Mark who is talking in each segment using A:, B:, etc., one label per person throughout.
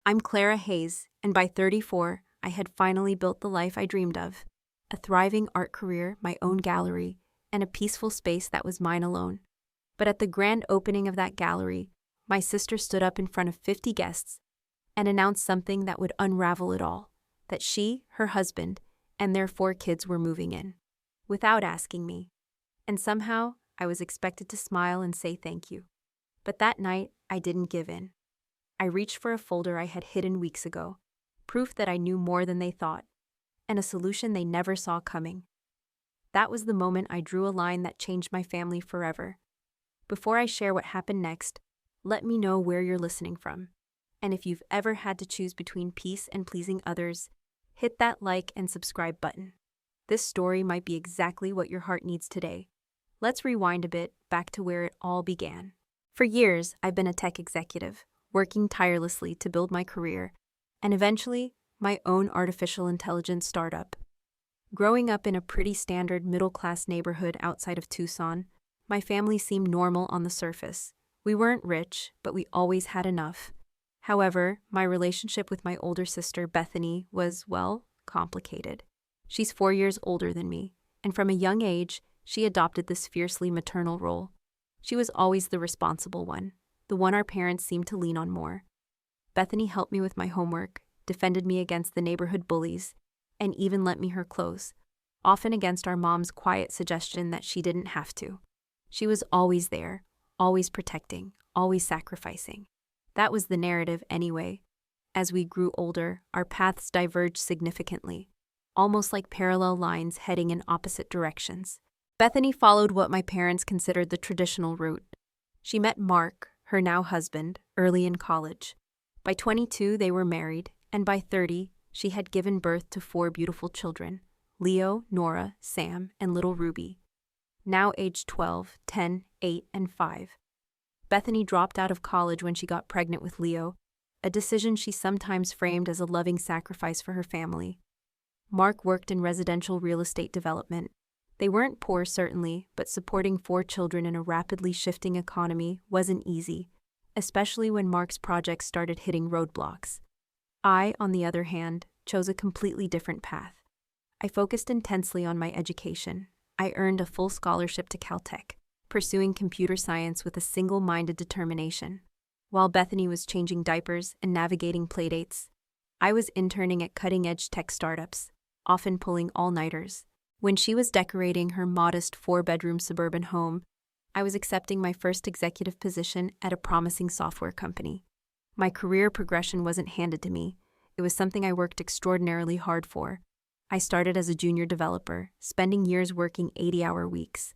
A: I'm Clara Hayes, and by 34, I had finally built the life I dreamed of. A thriving art career, my own gallery, and a peaceful space that was mine alone. But at the grand opening of that gallery, my sister stood up in front of 50 guests and announced something that would unravel it all, that she, her husband, and their 4 kids were moving in, without asking me. And somehow, I was expected to smile and say thank you. But that night, I didn't give in. I reached for a folder I had hidden weeks ago, proof that I knew more than they thought, and a solution they never saw coming. That was the moment I drew a line that changed my family forever. Before I share what happened next, let me know where you're listening from. And if you've ever had to choose between peace and pleasing others, hit that like and subscribe button. This story might be exactly what your heart needs today. Let's rewind a bit back to where it all began. For years, I've been a tech executive, working tirelessly to build my career, and eventually, my own artificial intelligence startup. Growing up in a pretty standard middle-class neighborhood outside of Tucson, my family seemed normal on the surface. We weren't rich, but we always had enough. However, my relationship with my older sister, Bethany, was, well, complicated. She's 4 years older than me, and from a young age, she adopted this fiercely maternal role. She was always the responsible one, the one our parents seemed to lean on more. Bethany helped me with my homework, defended me against the neighborhood bullies, and even lent me her clothes, often against our mom's quiet suggestion that she didn't have to. She was always there, always protecting, always sacrificing. That was the narrative anyway. As we grew older, our paths diverged significantly, almost like parallel lines heading in opposite directions. Bethany followed what my parents considered the traditional route. She met Mark, her now husband, early in college. By 22, they were married, and by 30, she had given birth to 4 beautiful children, Leo, Nora, Sam, and little Ruby, now aged 12, 10, 8, and 5. Bethany dropped out of college when she got pregnant with Leo, a decision she sometimes framed as a loving sacrifice for her family. Mark worked in residential real estate development. They weren't poor, certainly, but supporting 4 children in a rapidly shifting economy wasn't easy, especially when Mark's projects started hitting roadblocks. I, on the other hand, chose a completely different path. I focused intensely on my education. I earned a full scholarship to Caltech, pursuing computer science with a single-minded determination. While Bethany was changing diapers and navigating playdates, I was interning at cutting-edge tech startups, often pulling all-nighters. When she was decorating her modest 4-bedroom suburban home, I was accepting my first executive position at a promising software company. My career progression wasn't handed to me. It was something I worked extraordinarily hard for. I started as a junior developer, spending years working 80-hour weeks.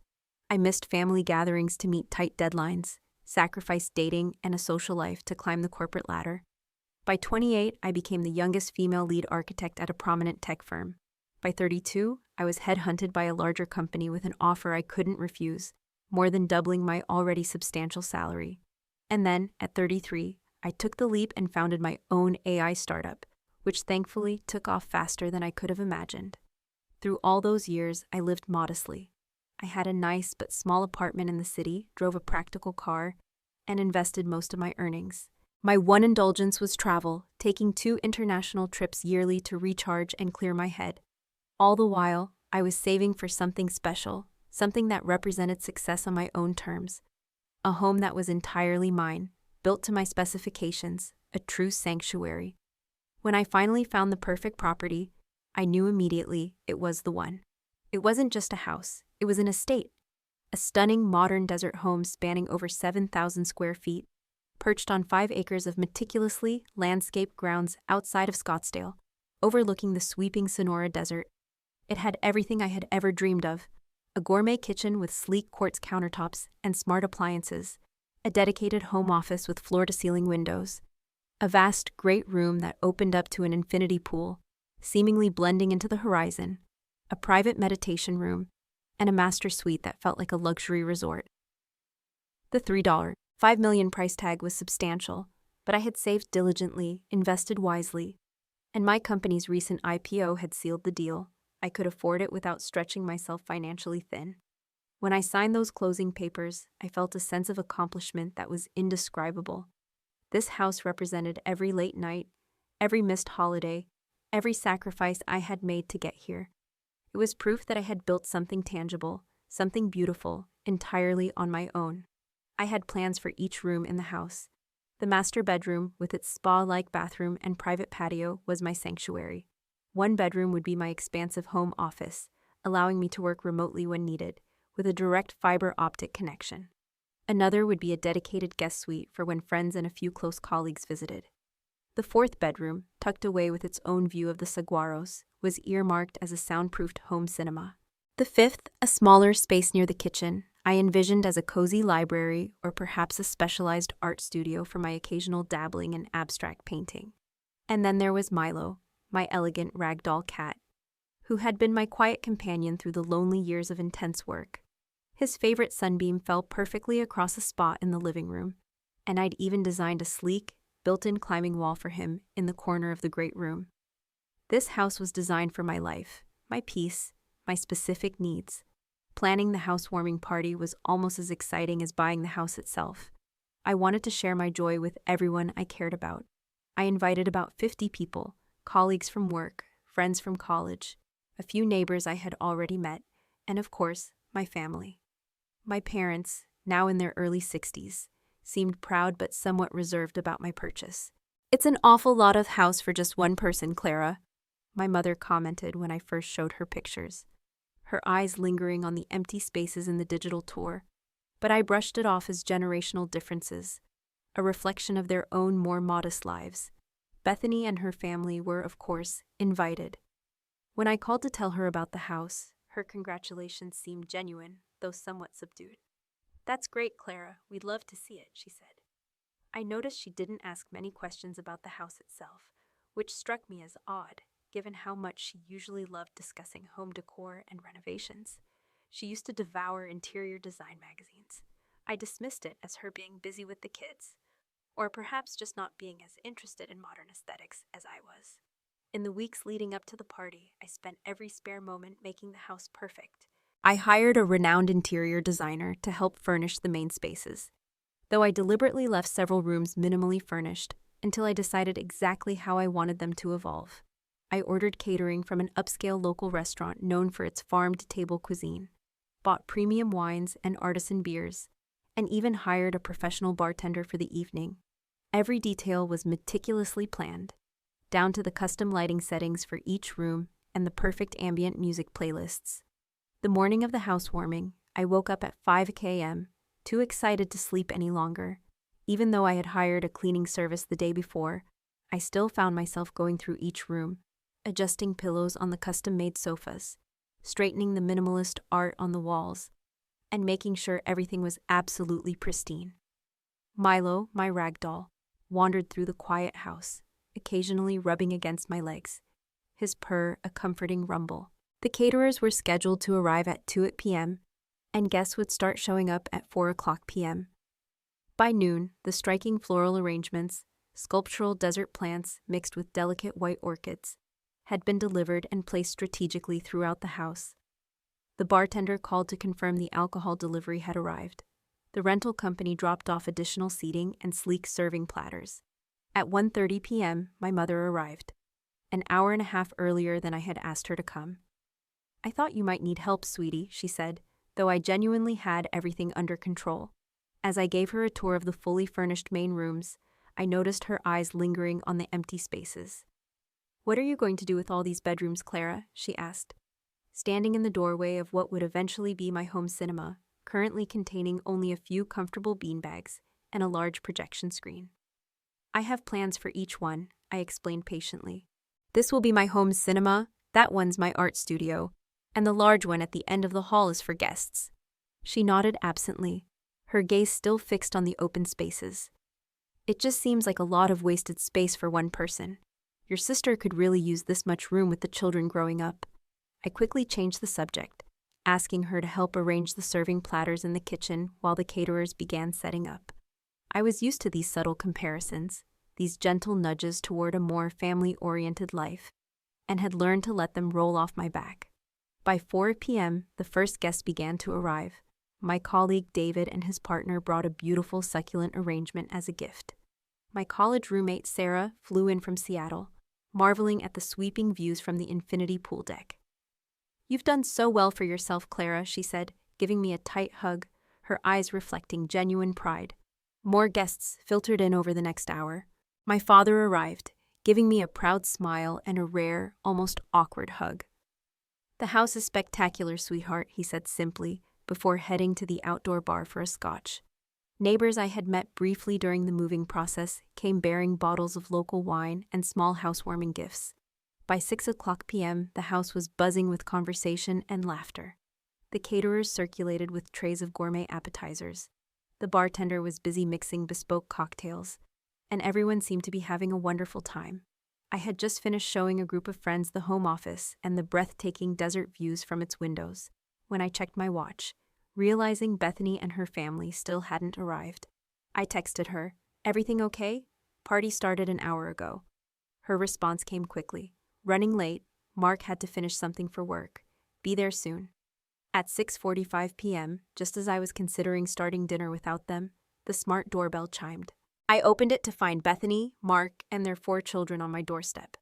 A: I missed family gatherings to meet tight deadlines, sacrificed dating and a social life to climb the corporate ladder. By 28, I became the youngest female lead architect at a prominent tech firm. By 32, I was headhunted by a larger company with an offer I couldn't refuse, more than doubling my already substantial salary. And then, at 33, I took the leap and founded my own AI startup, which thankfully took off faster than I could have imagined. Through all those years, I lived modestly. I had a nice but small apartment in the city, drove a practical car, and invested most of my earnings. My one indulgence was travel, taking 2 international trips yearly to recharge and clear my head. All the while, I was saving for something special, something that represented success on my own terms. A home that was entirely mine, built to my specifications, a true sanctuary. When I finally found the perfect property, I knew immediately it was the one. It wasn't just a house, it was an estate. A stunning modern desert home spanning over 7,000 square feet, perched on 5 acres of meticulously landscaped grounds outside of Scottsdale, overlooking the sweeping Sonora Desert. It had everything I had ever dreamed of: a gourmet kitchen with sleek quartz countertops and smart appliances, a dedicated home office with floor-to-ceiling windows, a vast, great room that opened up to an infinity pool, seemingly blending into the horizon, a private meditation room, and a master suite that felt like a luxury resort. The $3.5 million price tag was substantial, but I had saved diligently, invested wisely, and my company's recent IPO had sealed the deal. I could afford it without stretching myself financially thin. When I signed those closing papers, I felt a sense of accomplishment that was indescribable. This house represented every late night, every missed holiday, every sacrifice I had made to get here. It was proof that I had built something tangible, something beautiful, entirely on my own. I had plans for each room in the house. The master bedroom, with its spa-like bathroom and private patio, was my sanctuary. One bedroom would be my expansive home office, allowing me to work remotely when needed, with a direct fiber optic connection. Another would be a dedicated guest suite for when friends and a few close colleagues visited. The fourth bedroom, tucked away with its own view of the saguaros, was earmarked as a soundproofed home cinema. The fifth, a smaller space near the kitchen, I envisioned as a cozy library or perhaps a specialized art studio for my occasional dabbling in abstract painting. And then there was Milo, my elegant ragdoll cat, who had been my quiet companion through the lonely years of intense work. His favorite sunbeam fell perfectly across a spot in the living room, and I'd even designed a sleek, built-in climbing wall for him in the corner of the great room. This house was designed for my life, my peace, my specific needs. Planning the housewarming party was almost as exciting as buying the house itself. I wanted to share my joy with everyone I cared about. I invited about 50 people, colleagues from work, friends from college, a few neighbors I had already met, and of course, my family. My parents, now in their early 60s, seemed proud but somewhat reserved about my purchase. "It's an awful lot of house for just one person, Clara," my mother commented when I first showed her pictures, her eyes lingering on the empty spaces in the digital tour, but I brushed it off as generational differences, a reflection of their own more modest lives. Bethany and her family were, of course, invited. When I called to tell her about the house, her congratulations seemed genuine, though somewhat subdued. "That's great, Clara. We'd love to see it," she said. I noticed she didn't ask many questions about the house itself, which struck me as odd, given how much she usually loved discussing home decor and renovations. She used to devour interior design magazines. I dismissed it as her being busy with the kids, or perhaps just not being as interested in modern aesthetics as I was. In the weeks leading up to the party, I spent every spare moment making the house perfect. I hired a renowned interior designer to help furnish the main spaces, though I deliberately left several rooms minimally furnished until I decided exactly how I wanted them to evolve. I ordered catering from an upscale local restaurant known for its farm-to-table cuisine, bought premium wines and artisan beers, and even hired a professional bartender for the evening. Every detail was meticulously planned, down to the custom lighting settings for each room and the perfect ambient music playlists. The morning of the housewarming, I woke up at 5 a.m., too excited to sleep any longer. Even though I had hired a cleaning service the day before, I still found myself going through each room, adjusting pillows on the custom-made sofas, straightening the minimalist art on the walls, and making sure everything was absolutely pristine. Milo, my ragdoll, wandered through the quiet house, occasionally rubbing against my legs, his purr a comforting rumble. The caterers were scheduled to arrive at 2 p.m., and guests would start showing up at 4 p.m. By noon, the striking floral arrangements, sculptural desert plants mixed with delicate white orchids, had been delivered and placed strategically throughout the house. The bartender called to confirm the alcohol delivery had arrived. The rental company dropped off additional seating and sleek serving platters. At 1:30 p.m., my mother arrived, an hour and a half earlier than I had asked her to come. "I thought you might need help, sweetie," she said, though I genuinely had everything under control. As I gave her a tour of the fully furnished main rooms, I noticed her eyes lingering on the empty spaces. "What are you going to do with all these bedrooms, Clara?" she asked, standing in the doorway of what would eventually be my home cinema, currently containing only a few comfortable beanbags and a large projection screen. "I have plans for each one," I explained patiently. "This will be my home cinema, that one's my art studio, and the large one at the end of the hall is for guests." She nodded absently, her gaze still fixed on the open spaces. "It just seems like a lot of wasted space for one person. Your sister could really use this much room with the children growing up." I quickly changed the subject, asking her to help arrange the serving platters in the kitchen while the caterers began setting up. I was used to these subtle comparisons, these gentle nudges toward a more family-oriented life, and had learned to let them roll off my back. By 4 p.m., the first guests began to arrive. My colleague David and his partner brought a beautiful succulent arrangement as a gift. My college roommate Sarah flew in from Seattle, marveling at the sweeping views from the infinity pool deck. "You've done so well for yourself, Clara," she said, giving me a tight hug, her eyes reflecting genuine pride. More guests filtered in over the next hour. My father arrived, giving me a proud smile and a rare, almost awkward hug. "The house is spectacular, sweetheart," he said simply, before heading to the outdoor bar for a scotch. Neighbors I had met briefly during the moving process came bearing bottles of local wine and small housewarming gifts. By 6:00 p.m., the house was buzzing with conversation and laughter. The caterers circulated with trays of gourmet appetizers. The bartender was busy mixing bespoke cocktails, and everyone seemed to be having a wonderful time. I had just finished showing a group of friends the home office and the breathtaking desert views from its windows when I checked my watch, realizing Bethany and her family still hadn't arrived. I texted her, "Everything okay? Party started an hour ago." Her response came quickly. "Running late. Mark had to finish something for work. Be there soon." At 6:45 p.m., just as I was considering starting dinner without them, the smart doorbell chimed. I opened it to find Bethany, Mark, and their 4 children on my doorstep.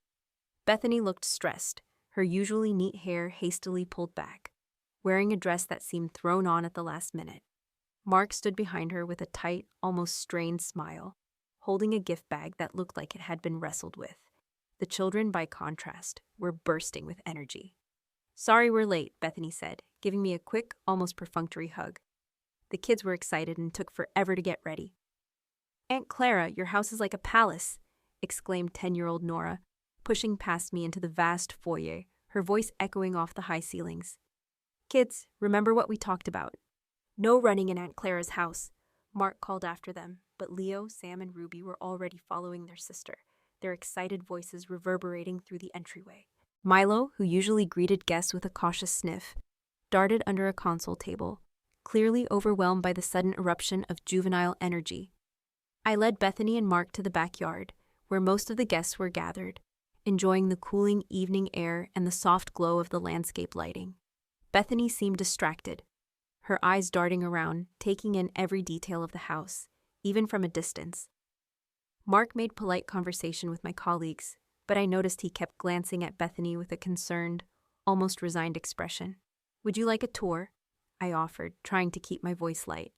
A: Bethany looked stressed, her usually neat hair hastily pulled back, wearing a dress that seemed thrown on at the last minute. Mark stood behind her with a tight, almost strained smile, holding a gift bag that looked like it had been wrestled with. The children, by contrast, were bursting with energy. "Sorry we're late," Bethany said, giving me a quick, almost perfunctory hug. The kids were excited and took forever to get ready. "Aunt Clara, your house is like a palace," exclaimed 10-year-old Nora, pushing past me into the vast foyer, her voice echoing off the high ceilings. "Kids, remember what we talked about. No running in Aunt Clara's house," Mark called after them, but Leo, Sam, and Ruby were already following their sister, their excited voices reverberating through the entryway. Milo, who usually greeted guests with a cautious sniff, darted under a console table, clearly overwhelmed by the sudden eruption of juvenile energy. I led Bethany and Mark to the backyard, where most of the guests were gathered, enjoying the cooling evening air and the soft glow of the landscape lighting. Bethany seemed distracted, her eyes darting around, taking in every detail of the house, even from a distance. Mark made polite conversation with my colleagues, but I noticed he kept glancing at Bethany with a concerned, almost resigned expression. "Would you like a tour?" I offered, trying to keep my voice light.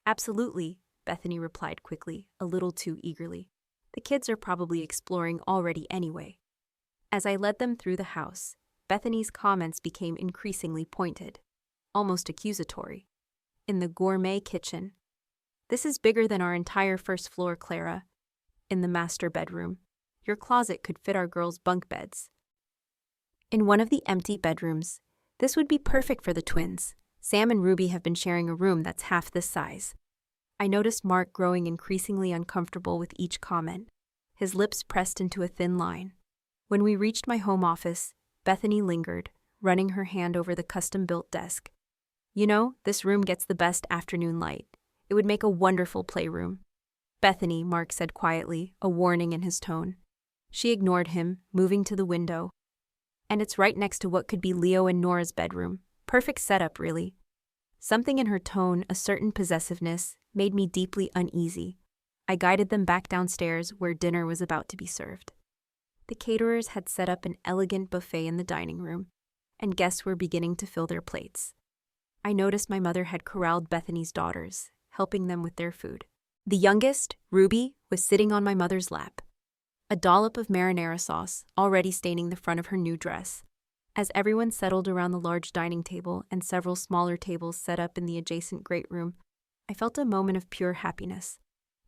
A: "Absolutely," Bethany replied quickly, a little too eagerly. "The kids are probably exploring already anyway." As I led them through the house, Bethany's comments became increasingly pointed, almost accusatory. In the gourmet kitchen. "This is bigger than our entire first floor, Clara." In the master bedroom. "Your closet could fit our girls' bunk beds." In one of the empty bedrooms. "This would be perfect for the twins. Sam and Ruby have been sharing a room that's half this size." I noticed Mark growing increasingly uncomfortable with each comment, his lips pressed into a thin line. When we reached my home office, Bethany lingered, running her hand over the custom-built desk. "You know, this room gets the best afternoon light. It would make a wonderful playroom." "Bethany," Mark said quietly, a warning in his tone. She ignored him, moving to the window. "And it's right next to what could be Leo and Nora's bedroom. Perfect setup, really." Something in her tone, a certain possessiveness, made me deeply uneasy. I guided them back downstairs where dinner was about to be served. The caterers had set up an elegant buffet in the dining room, and guests were beginning to fill their plates. I noticed my mother had corralled Bethany's daughters, helping them with their food. The youngest, Ruby, was sitting on my mother's lap, a dollop of marinara sauce already staining the front of her new dress. As everyone settled around the large dining table and several smaller tables set up in the adjacent great room, I felt a moment of pure happiness.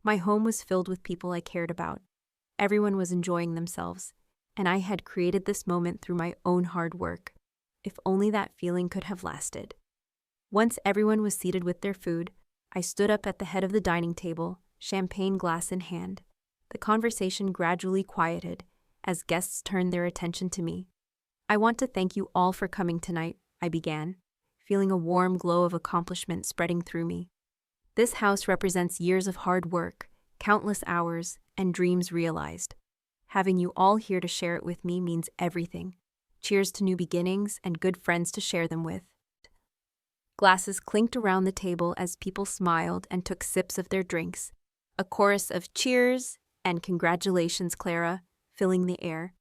A: My home was filled with people I cared about. Everyone was enjoying themselves, and I had created this moment through my own hard work. If only that feeling could have lasted. Once everyone was seated with their food, I stood up at the head of the dining table, champagne glass in hand. The conversation gradually quieted as guests turned their attention to me. "I want to thank you all for coming tonight," I began, feeling a warm glow of accomplishment spreading through me. "This house represents years of hard work, countless hours, and dreams realized. Having you all here to share it with me means everything. Cheers to new beginnings and good friends to share them with." Glasses clinked around the table as people smiled and took sips of their drinks, a chorus of cheers and congratulations, Clara, filling the air.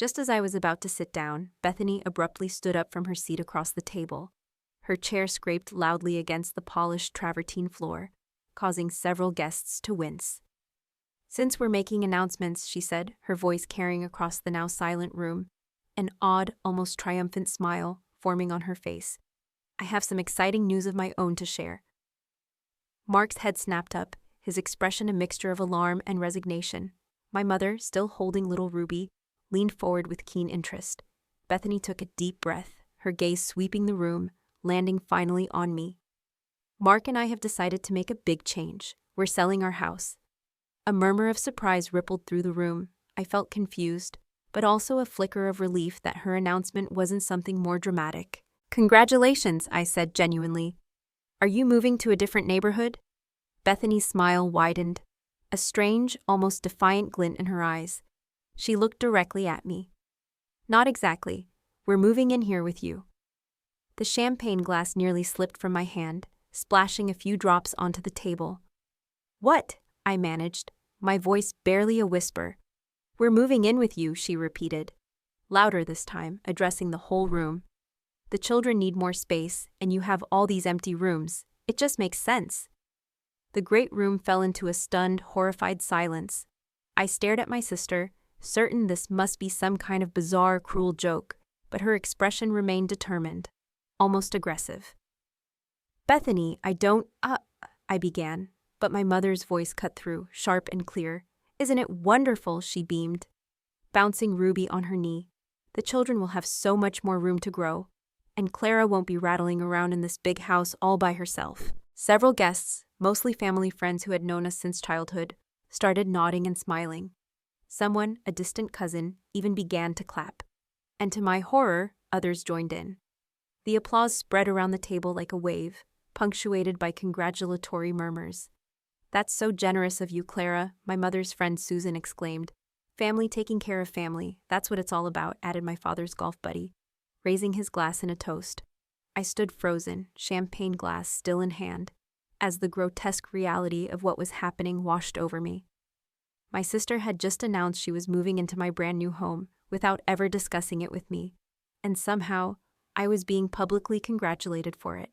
A: Just as I was about to sit down, Bethany abruptly stood up from her seat across the table. Her chair scraped loudly against the polished travertine floor, causing several guests to wince. "Since we're making announcements," she said, her voice carrying across the now silent room, an odd, almost triumphant smile forming on her face, "I have some exciting news of my own to share." Mark's head snapped up, his expression a mixture of alarm and resignation. My mother, still holding little Ruby, leaned forward with keen interest. Bethany took a deep breath, her gaze sweeping the room, landing finally on me. "Mark and I have decided to make a big change. We're selling our house." A murmur of surprise rippled through the room. I felt confused, but also a flicker of relief that her announcement wasn't something more dramatic. "Congratulations," I said genuinely. "Are you moving to a different neighborhood?" Bethany's smile widened, a strange, almost defiant glint in her eyes. She looked directly at me. "Not exactly. We're moving in here with you." The champagne glass nearly slipped from my hand, splashing a few drops onto the table. "What?" I managed, my voice barely a whisper. "We're moving in with you," she repeated, louder this time, addressing the whole room. "The children need more space, and you have all these empty rooms. It just makes sense." The great room fell into a stunned, horrified silence. I stared at my sister, certain this must be some kind of bizarre, cruel joke, but her expression remained determined, almost aggressive. "Bethany, I began, but my mother's voice cut through, sharp and clear. "Isn't it wonderful?" she beamed, bouncing Ruby on her knee. "The children will have so much more room to grow, and Clara won't be rattling around in this big house all by herself." Several guests, mostly family friends who had known us since childhood, started nodding and smiling. Someone, a distant cousin, even began to clap. And to my horror, others joined in. The applause spread around the table like a wave, punctuated by congratulatory murmurs. "That's so generous of you, Clara," my mother's friend Susan exclaimed. "Family taking care of family, that's what it's all about," added my father's golf buddy, raising his glass in a toast. I stood frozen, champagne glass still in hand, as the grotesque reality of what was happening washed over me. My sister had just announced she was moving into my brand new home without ever discussing it with me, and somehow I was being publicly congratulated for it.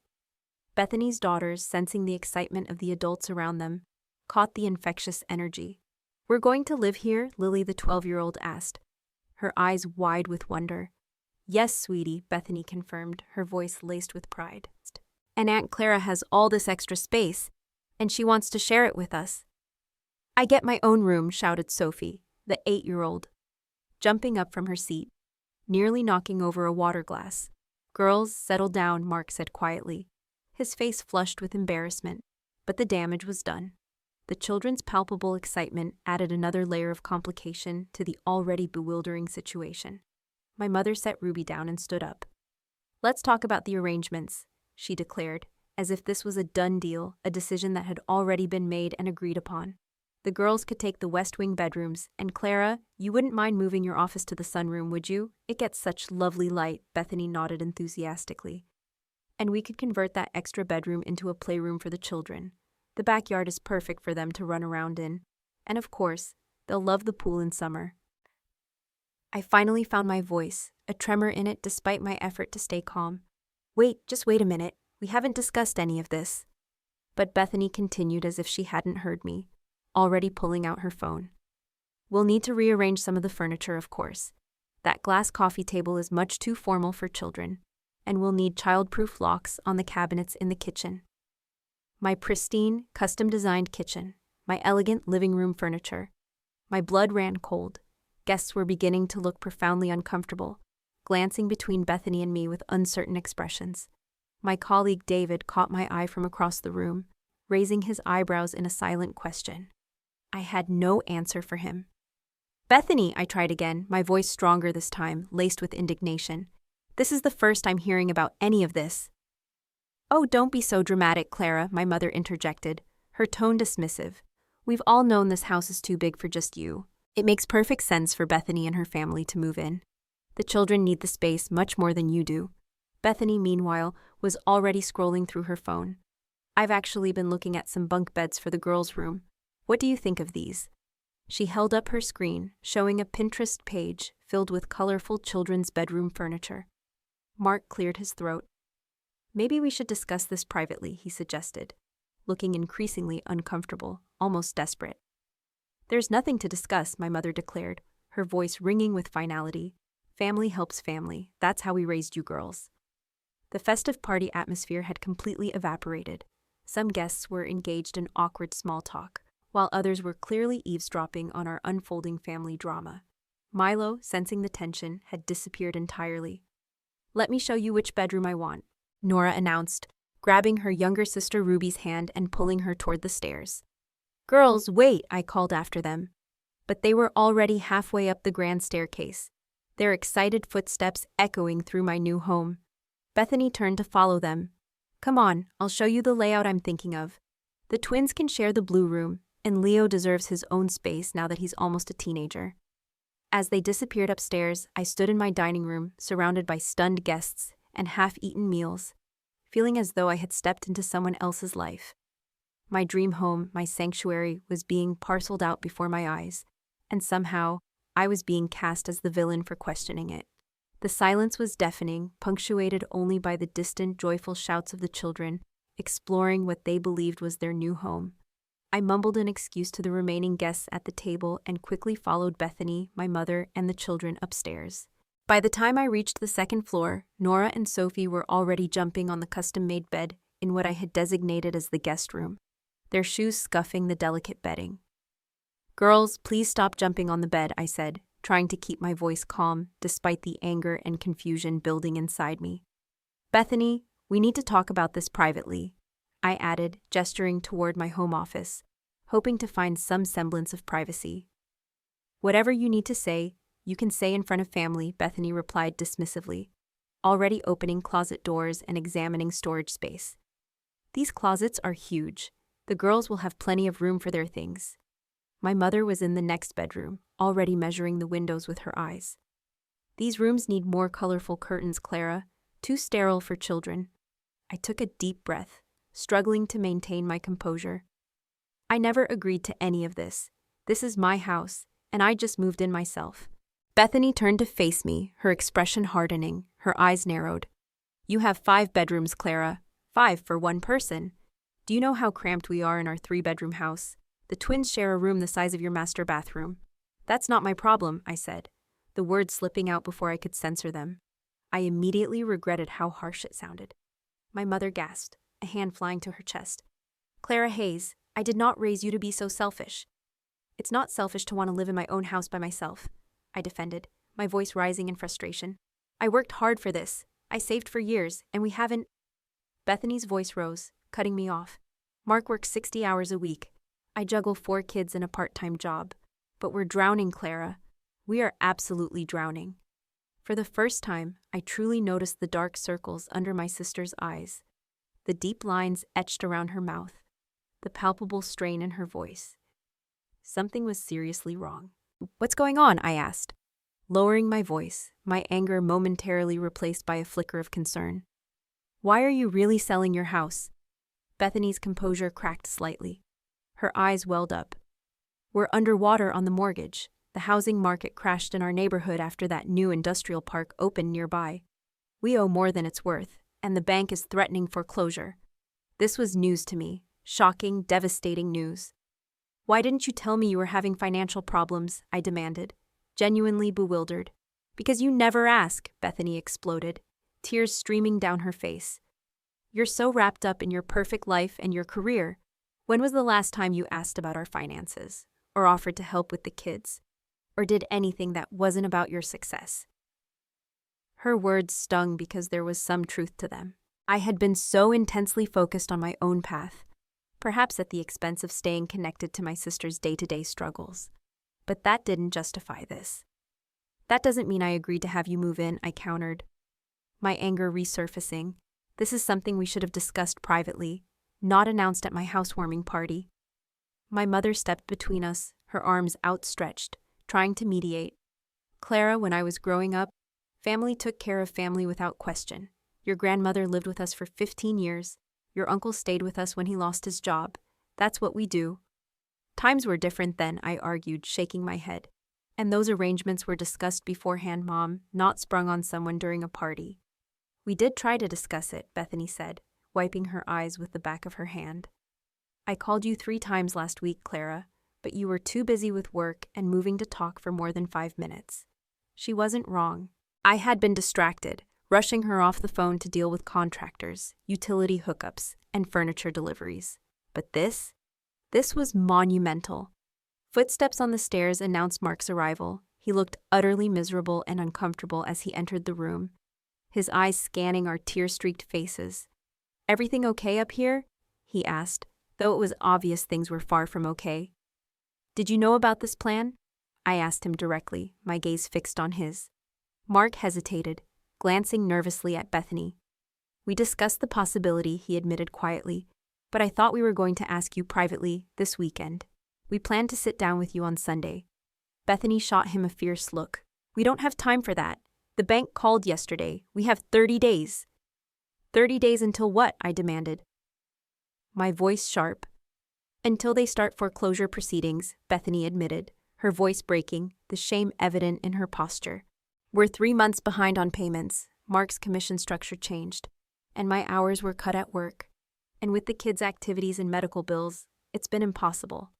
A: Bethany's daughters, sensing the excitement of the adults around them, caught the infectious energy. "We're going to live here?" Lily, the 12-year-old, asked, her eyes wide with wonder. "Yes, sweetie," Bethany confirmed, her voice laced with pride. "And Aunt Clara has all this extra space, and she wants to share it with us." "I get my own room," shouted Sophie, the 8-year-old, jumping up from her seat, nearly knocking over a water glass. "Girls, settle down," Mark said quietly, his face flushed with embarrassment, but the damage was done. The children's palpable excitement added another layer of complication to the already bewildering situation. My mother set Ruby down and stood up. "Let's talk about the arrangements," she declared, as if this was a done deal, a decision that had already been made and agreed upon. "The girls could take the West Wing bedrooms, and Clara, you wouldn't mind moving your office to the sunroom, would you? It gets such lovely light," Bethany nodded enthusiastically. "And we could convert that extra bedroom into a playroom for the children. The backyard is perfect for them to run around in. And of course, they'll love the pool in summer." I finally found my voice, a tremor in it despite my effort to stay calm. Just wait a minute. We haven't discussed any of this." But Bethany continued as if she hadn't heard me, already pulling out her phone. "We'll need to rearrange some of the furniture, of course. That glass coffee table is much too formal for children, and we'll need child-proof locks on the cabinets in the kitchen." My pristine, custom-designed kitchen, my elegant living room furniture. My blood ran cold. Guests were beginning to look profoundly uncomfortable, glancing between Bethany and me with uncertain expressions. My colleague David caught my eye from across the room, raising his eyebrows in a silent question. I had no answer for him. "Bethany," I tried again, my voice stronger this time, laced with indignation. "This is the first I'm hearing about any of this." "Oh, don't be so dramatic, Clara," my mother interjected, her tone dismissive. "We've all known this house is too big for just you. It makes perfect sense for Bethany and her family to move in. The children need the space much more than you do." Bethany, meanwhile, was already scrolling through her phone. "I've actually been looking at some bunk beds for the girls' room. What do you think of these?" She held up her screen, showing a Pinterest page filled with colorful children's bedroom furniture. Mark cleared his throat. "Maybe we should discuss this privately," he suggested, looking increasingly uncomfortable, almost desperate. "There's nothing to discuss," my mother declared, her voice ringing with finality. "Family helps family. That's how we raised you girls." The festive party atmosphere had completely evaporated. Some guests were engaged in awkward small talk, while others were clearly eavesdropping on our unfolding family drama. Milo, sensing the tension, had disappeared entirely. "Let me show you which bedroom I want," Nora announced, grabbing her younger sister Ruby's hand and pulling her toward the stairs. "Girls, wait," I called after them. But they were already halfway up the grand staircase, their excited footsteps echoing through my new home. Bethany turned to follow them. "Come on, I'll show you the layout I'm thinking of. The twins can share the blue room, and Leo deserves his own space now that he's almost a teenager." As they disappeared upstairs, I stood in my dining room, surrounded by stunned guests and half-eaten meals, feeling as though I had stepped into someone else's life. My dream home, my sanctuary, was being parceled out before my eyes, and somehow I was being cast as the villain for questioning it. The silence was deafening, punctuated only by the distant, joyful shouts of the children, exploring what they believed was their new home. I mumbled an excuse to the remaining guests at the table and quickly followed Bethany, my mother, and the children upstairs. By the time I reached the second floor, Nora and Sophie were already jumping on the custom-made bed in what I had designated as the guest room, their shoes scuffing the delicate bedding. "Girls, please stop jumping on the bed," I said, trying to keep my voice calm despite the anger and confusion building inside me. "Bethany, we need to talk about this privately," I added, gesturing toward my home office, hoping to find some semblance of privacy. "Whatever you need to say, you can say in front of family," Bethany replied dismissively, already opening closet doors and examining storage space. "These closets are huge. The girls will have plenty of room for their things." My mother was in the next bedroom, already measuring the windows with her eyes. "These rooms need more colorful curtains, Clara. Too sterile for children." I took a deep breath, struggling to maintain my composure. "I never agreed to any of this. This is my house, and I just moved in myself." Bethany turned to face me, her expression hardening, her eyes narrowed. "You have 5 bedrooms, Clara. 5 for one person. Do you know how cramped we are in our 3-bedroom house? The twins share a room the size of your master bathroom." "That's not my problem," I said, the words slipping out before I could censor them. I immediately regretted how harsh it sounded. My mother gasped, a hand flying to her chest. "Clara Hayes, I did not raise you to be so selfish." "It's not selfish to want to live in my own house by myself," I defended, my voice rising in frustration. "I worked hard for this. I saved for years, and we haven't—" Bethany's voice rose, cutting me off. "Mark works 60 hours a week. I juggle 4 kids and a part-time job. But we're drowning, Clara. We are absolutely drowning." For the first time, I truly noticed the dark circles under my sister's eyes, the deep lines etched around her mouth, the palpable strain in her voice. Something was seriously wrong. "What's going on?" I asked, lowering my voice, my anger momentarily replaced by a flicker of concern. "Why are you really selling your house?" Bethany's composure cracked slightly. Her eyes welled up. "We're underwater on the mortgage. The housing market crashed in our neighborhood after that new industrial park opened nearby. We owe more than it's worth, and the bank is threatening foreclosure." This was news to me, shocking, devastating news. "Why didn't you tell me you were having financial problems?" I demanded, genuinely bewildered. "Because you never ask," Bethany exploded, tears streaming down her face. "You're so wrapped up in your perfect life and your career. When was the last time you asked about our finances, or offered to help with the kids, or did anything that wasn't about your success?" Her words stung because there was some truth to them. I had been so intensely focused on my own path, perhaps at the expense of staying connected to my sister's day-to-day struggles. But that didn't justify this. "That doesn't mean I agreed to have you move in," I countered, my anger resurfacing. "This is something we should have discussed privately, not announced at my housewarming party." My mother stepped between us, her arms outstretched, trying to mediate. "Clara, when I was growing up, family took care of family without question. Your grandmother lived with us for 15 years. Your uncle stayed with us when he lost his job. That's what we do." Times were different then, I argued, shaking my head. And those arrangements were discussed beforehand, Mom, not sprung on someone during a party. We did try to discuss it, Bethany said, wiping her eyes with the back of her hand. I called you 3 times last week, Clara, but you were too busy with work and moving to talk for more than 5 minutes. She wasn't wrong. I had been distracted, rushing her off the phone to deal with contractors, utility hookups, and furniture deliveries. But this was monumental. Footsteps on the stairs announced Mark's arrival. He looked utterly miserable and uncomfortable as he entered the room, his eyes scanning our tear-streaked faces. "Everything okay up here?" he asked, though it was obvious things were far from okay. "Did you know about this plan?" I asked him directly, my gaze fixed on his. Mark hesitated, glancing nervously at Bethany. "We discussed the possibility," he admitted quietly, "but I thought we were going to ask you privately this weekend. We planned to sit down with you on Sunday." Bethany shot him a fierce look. "We don't have time for that. The bank called yesterday. We have 30 days. 30 days until what?" I demanded. My voice sharp. "Until they start foreclosure proceedings," Bethany admitted, her voice breaking, the shame evident in her posture. "We're 3 months behind on payments." Mark's commission structure changed, and my hours were cut at work. And with the kids' activities and medical bills, it's been impossible.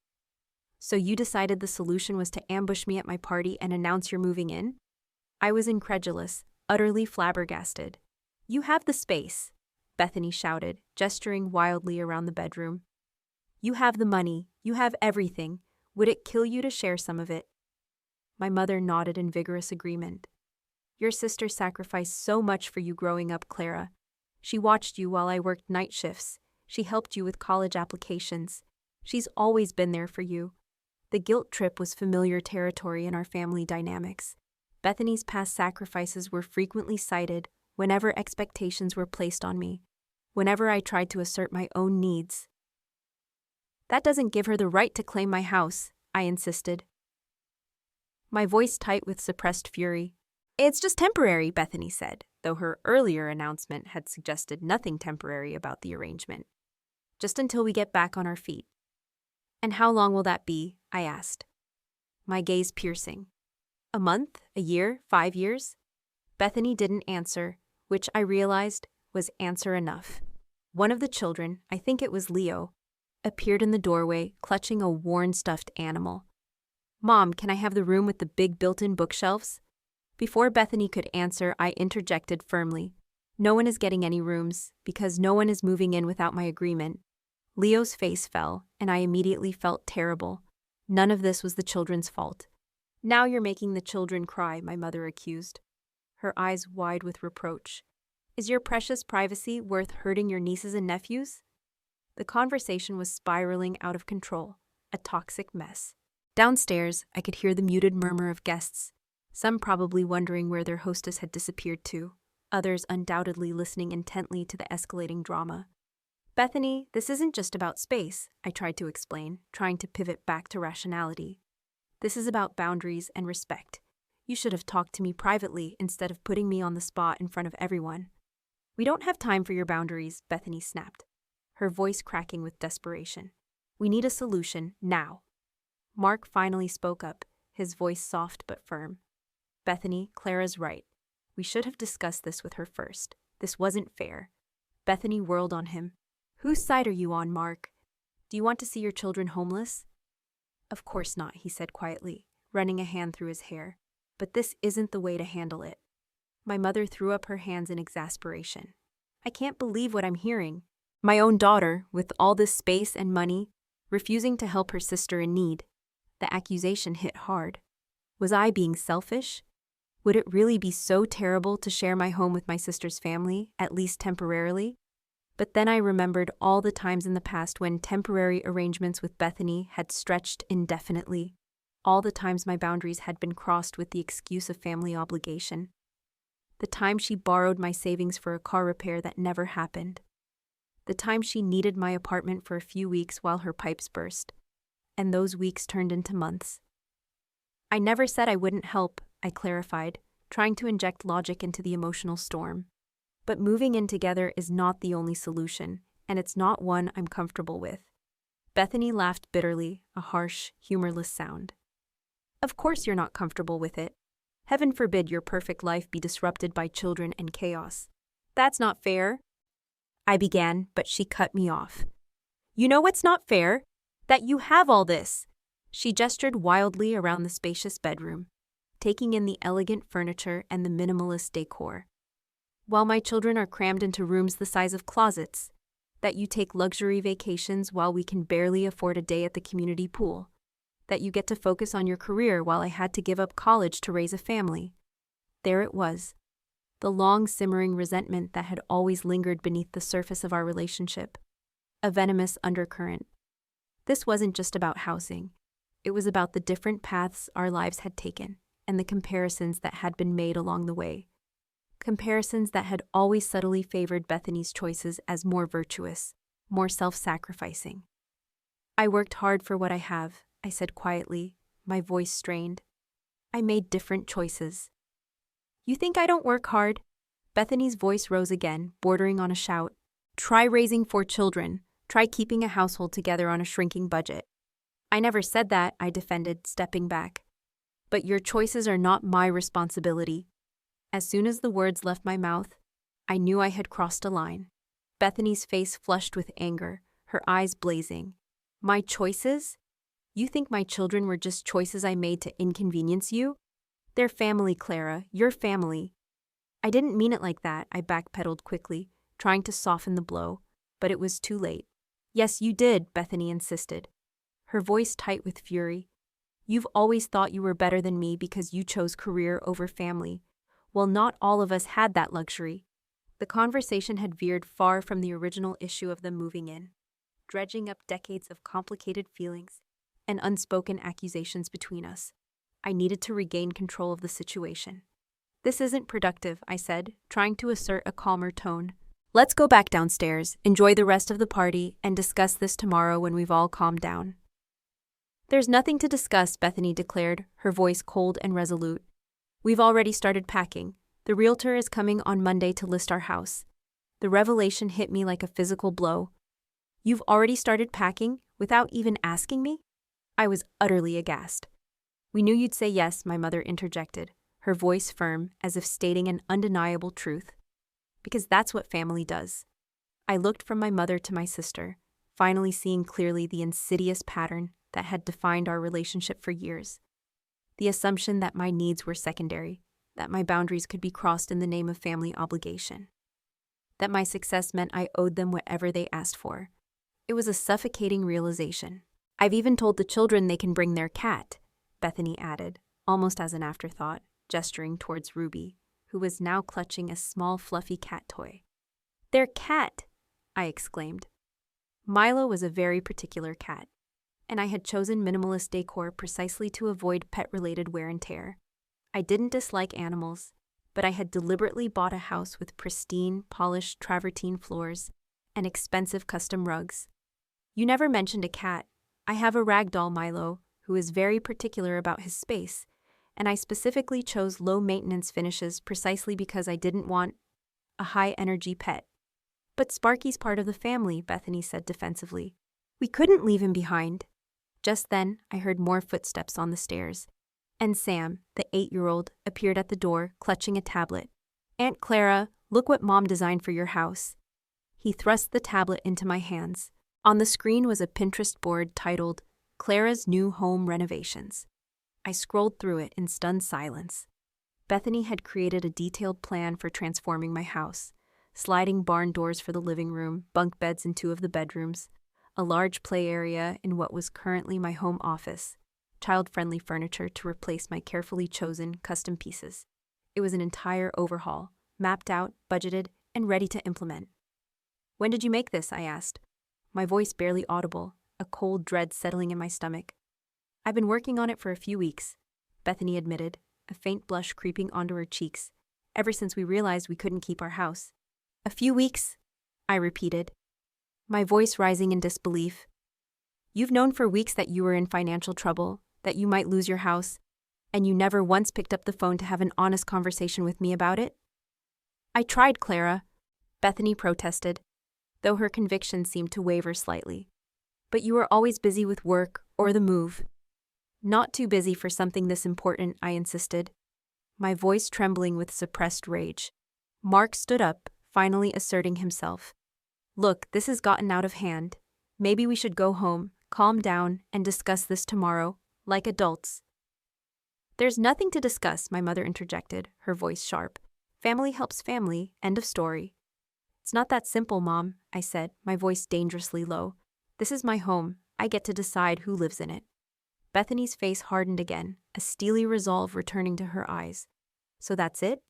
A: "So you decided the solution was to ambush me at my party and announce you're moving in?" I was incredulous, utterly flabbergasted. "You have the space," Bethany shouted, gesturing wildly around the bedroom. "You have the money. You have everything. Would it kill you to share some of it?" My mother nodded in vigorous agreement. "Your sister sacrificed so much for you growing up, Clara. She watched you while I worked night shifts. She helped you with college applications. She's always been there for you." The guilt trip was familiar territory in our family dynamics. Bethany's past sacrifices were frequently cited whenever expectations were placed on me, whenever I tried to assert my own needs. "That doesn't give her the right to claim my house," I insisted, my voice tight with suppressed fury. "It's just temporary," Bethany said, though her earlier announcement had suggested nothing temporary about the arrangement. "Just until we get back on our feet." "And how long will that be?" I asked, my gaze piercing. "A month? A year? 5 years?" Bethany didn't answer, which I realized was answer enough. One of the children, I think it was Leo, appeared in the doorway, clutching a worn stuffed animal. "Mom, can I have the room with the big built-in bookshelves?" Before Bethany could answer, I interjected firmly. "No one is getting any rooms, because no one is moving in without my agreement." Leo's face fell, and I immediately felt terrible. None of this was the children's fault. "Now you're making the children cry," my mother accused, her eyes wide with reproach. "Is your precious privacy worth hurting your nieces and nephews?" The conversation was spiraling out of control, a toxic mess. Downstairs, I could hear the muted murmur of guests, some probably wondering where their hostess had disappeared to, others undoubtedly listening intently to the escalating drama. "Bethany, this isn't just about space," I tried to explain, trying to pivot back to rationality. "This is about boundaries and respect. You should have talked to me privately instead of putting me on the spot in front of everyone." "We don't have time for your boundaries," Bethany snapped, her voice cracking with desperation. "We need a solution, now." Mark finally spoke up, his voice soft but firm. "Bethany, Clara's right. We should have discussed this with her first. This wasn't fair." Bethany whirled on him. "Whose side are you on, Mark? Do you want to see your children homeless?" "Of course not," he said quietly, running a hand through his hair. "But this isn't the way to handle it." My mother threw up her hands in exasperation. "I can't believe what I'm hearing. My own daughter, with all this space and money, refusing to help her sister in need." The accusation hit hard. Was I being selfish? Would it really be so terrible to share my home with my sister's family, at least temporarily? But then I remembered all the times in the past when temporary arrangements with Bethany had stretched indefinitely, all the times my boundaries had been crossed with the excuse of family obligation. The time she borrowed my savings for a car repair that never happened. The time she needed my apartment for a few weeks while her pipes burst. And those weeks turned into months. "I never said I wouldn't help," I clarified, trying to inject logic into the emotional storm. "But moving in together is not the only solution, and it's not one I'm comfortable with." Bethany laughed bitterly, a harsh, humorless sound. Of course you're not comfortable with it. Heaven forbid your perfect life be disrupted by children and chaos. That's not fair. I began, but she cut me off. You know what's not fair? That you have all this. She gestured wildly around the spacious bedroom, taking in the elegant furniture and the minimalist decor. While my children are crammed into rooms the size of closets, that you take luxury vacations while we can barely afford a day at the community pool, that you get to focus on your career while I had to give up college to raise a family. There it was, the long simmering resentment that had always lingered beneath the surface of our relationship, a venomous undercurrent. This wasn't just about housing. It was about the different paths our lives had taken and the comparisons that had been made along the way. Comparisons that had always subtly favored Bethany's choices as more virtuous, more self-sacrificing. I worked hard for what I have, I said quietly, my voice strained. I made different choices. You think I don't work hard? Bethany's voice rose again, bordering on a shout. Try raising 4 children. Try keeping a household together on a shrinking budget. I never said that, I defended, stepping back. But your choices are not my responsibility. As soon as the words left my mouth, I knew I had crossed a line. Bethany's face flushed with anger, her eyes blazing. My choices? You think my children were just choices I made to inconvenience you? They're family, Clara, your family. I didn't mean it like that, I backpedaled quickly, trying to soften the blow, but it was too late. Yes, you did, Bethany insisted, her voice tight with fury. You've always thought you were better than me because you chose career over family. Well, not all of us had that luxury. The conversation had veered far from the original issue of them moving in, dredging up decades of complicated feelings and unspoken accusations between us. I needed to regain control of the situation. This isn't productive, I said, trying to assert a calmer tone. Let's go back downstairs, enjoy the rest of the party, and discuss this tomorrow when we've all calmed down. There's nothing to discuss, Bethany declared, her voice cold and resolute. We've already started packing. The realtor is coming on Monday to list our house. The revelation hit me like a physical blow. You've already started packing without even asking me? I was utterly aghast. We knew you'd say yes, my mother interjected, her voice firm as if stating an undeniable truth. Because that's what family does. I looked from my mother to my sister, finally seeing clearly the insidious pattern that had defined our relationship for years. The assumption that my needs were secondary, that my boundaries could be crossed in the name of family obligation, that my success meant I owed them whatever they asked for. It was a suffocating realization. I've even told the children they can bring their cat, Bethany added, almost as an afterthought, gesturing towards Ruby, who was now clutching a small fluffy cat toy. Their cat, I exclaimed. Milo was a very particular cat, and I had chosen minimalist decor precisely to avoid pet-related wear and tear. I didn't dislike animals, but I had deliberately bought a house with pristine, polished travertine floors and expensive custom rugs. You never mentioned a cat. I have a ragdoll Milo, who is very particular about his space, and I specifically chose low-maintenance finishes precisely because I didn't want a high-energy pet. But Sparky's part of the family, Bethany said defensively. We couldn't leave him behind. Just then, I heard more footsteps on the stairs, and Sam, the 8-year-old, appeared at the door, clutching a tablet. Aunt Clara, look what Mom designed for your house. He thrust the tablet into my hands. On the screen was a Pinterest board titled, Clara's New Home Renovations. I scrolled through it in stunned silence. Bethany had created a detailed plan for transforming my house, sliding barn doors for the living room, bunk beds in 2 of the bedrooms, a large play area in what was currently my home office, child-friendly furniture to replace my carefully chosen custom pieces. It was an entire overhaul, mapped out, budgeted, and ready to implement. When did you make this? I asked, my voice barely audible, a cold dread settling in my stomach. I've been working on it for a few weeks, Bethany admitted, a faint blush creeping onto her cheeks, ever since we realized we couldn't keep our house. A few weeks, I repeated, my voice rising in disbelief. You've known for weeks that you were in financial trouble, that you might lose your house, and you never once picked up the phone to have an honest conversation with me about it? I tried, Clara, Bethany protested, though her conviction seemed to waver slightly. But you were always busy with work or the move. Not too busy for something this important, I insisted, my voice trembling with suppressed rage. Mark stood up, finally asserting himself. Look, this has gotten out of hand. Maybe we should go home, calm down, and discuss this tomorrow, like adults. There's nothing to discuss, my mother interjected, her voice sharp. Family helps family, end of story. It's not that simple, Mom, I said, my voice dangerously low. This is my home. I get to decide who lives in it. Bethany's face hardened again, a steely resolve returning to her eyes. So that's it?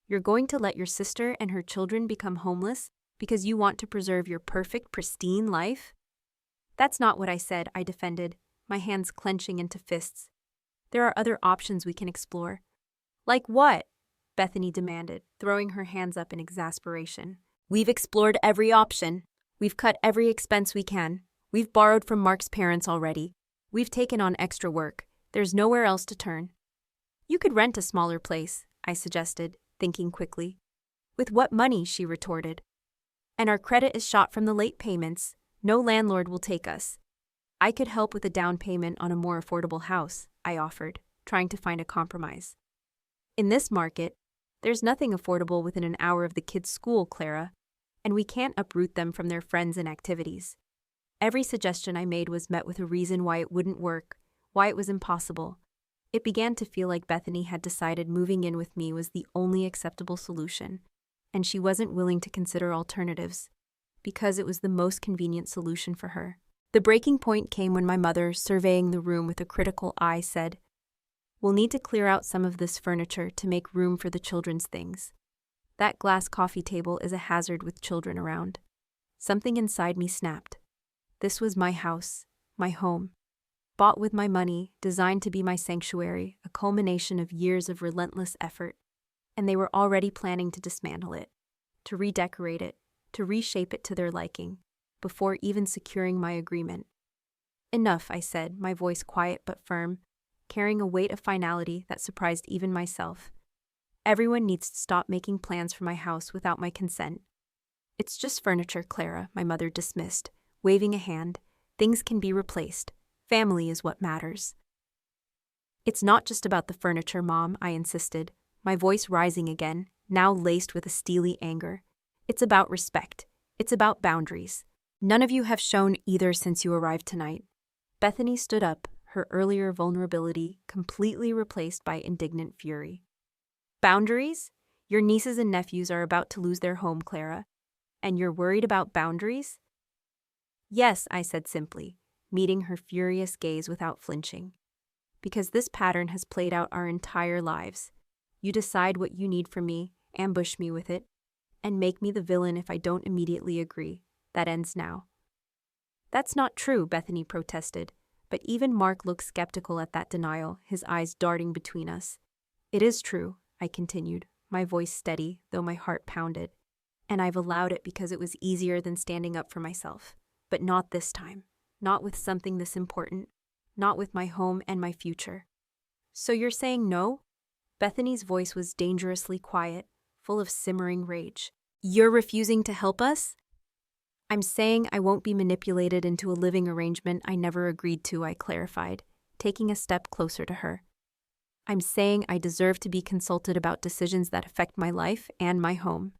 A: You're going to let your sister and her children become homeless because you want to preserve your perfect, pristine life? That's not what I said, I defended, my hands clenching into fists. There are other options we can explore. Like what? Bethany demanded, throwing her hands up in exasperation. We've explored every option. We've cut every expense we can. We've borrowed from Mark's parents already. We've taken on extra work. There's nowhere else to turn. You could rent a smaller place, I suggested, thinking quickly. With what money? She retorted. And our credit is shot from the late payments. No landlord will take us. I could help with a down payment on a more affordable house, I offered, trying to find a compromise. In this market, there's nothing affordable within an hour of the kids' school, Clara, and we can't uproot them from their friends and activities. Every suggestion I made was met with a reason why it wouldn't work, why it was impossible. It began to feel like Bethany had decided moving in with me was the only acceptable solution, and she wasn't willing to consider alternatives, because it was the most convenient solution for her. The breaking point came when my mother, surveying the room with a critical eye, said, We'll need to clear out some of this furniture to make room for the children's things. That glass coffee table is a hazard with children around. Something inside me snapped. This was my house, my home. Bought with my money, designed to be my sanctuary, a culmination of years of relentless effort. And they were already planning to dismantle it, to redecorate it, to reshape it to their liking, before even securing my agreement. Enough, I said, my voice quiet but firm, carrying a weight of finality that surprised even myself. Everyone needs to stop making plans for my house without my consent. It's just furniture, Clara, my mother dismissed, waving a hand. Things can be replaced. Family is what matters. It's not just about the furniture, Mom, I insisted, my voice rising again, now laced with a steely anger. It's about respect. It's about boundaries. None of you have shown either since you arrived tonight. Bethany stood up, her earlier vulnerability completely replaced by indignant fury. Boundaries? Your nieces and nephews are about to lose their home, Clara. And you're worried about boundaries? Yes, I said simply, meeting her furious gaze without flinching. Because this pattern has played out our entire lives. You decide what you need from me, ambush me with it, and make me the villain if I don't immediately agree. That ends now. That's not true, Bethany protested, but even Mark looked skeptical at that denial, his eyes darting between us. It is true, I continued, my voice steady, though my heart pounded. And I've allowed it because it was easier than standing up for myself. But not this time. Not with something this important. Not with my home and my future. So you're saying no? Bethany's voice was dangerously quiet, full of simmering rage. You're refusing to help us? I'm saying I won't be manipulated into a living arrangement I never agreed to, I clarified, taking a step closer to her. I'm saying I deserve to be consulted about decisions that affect my life and my home.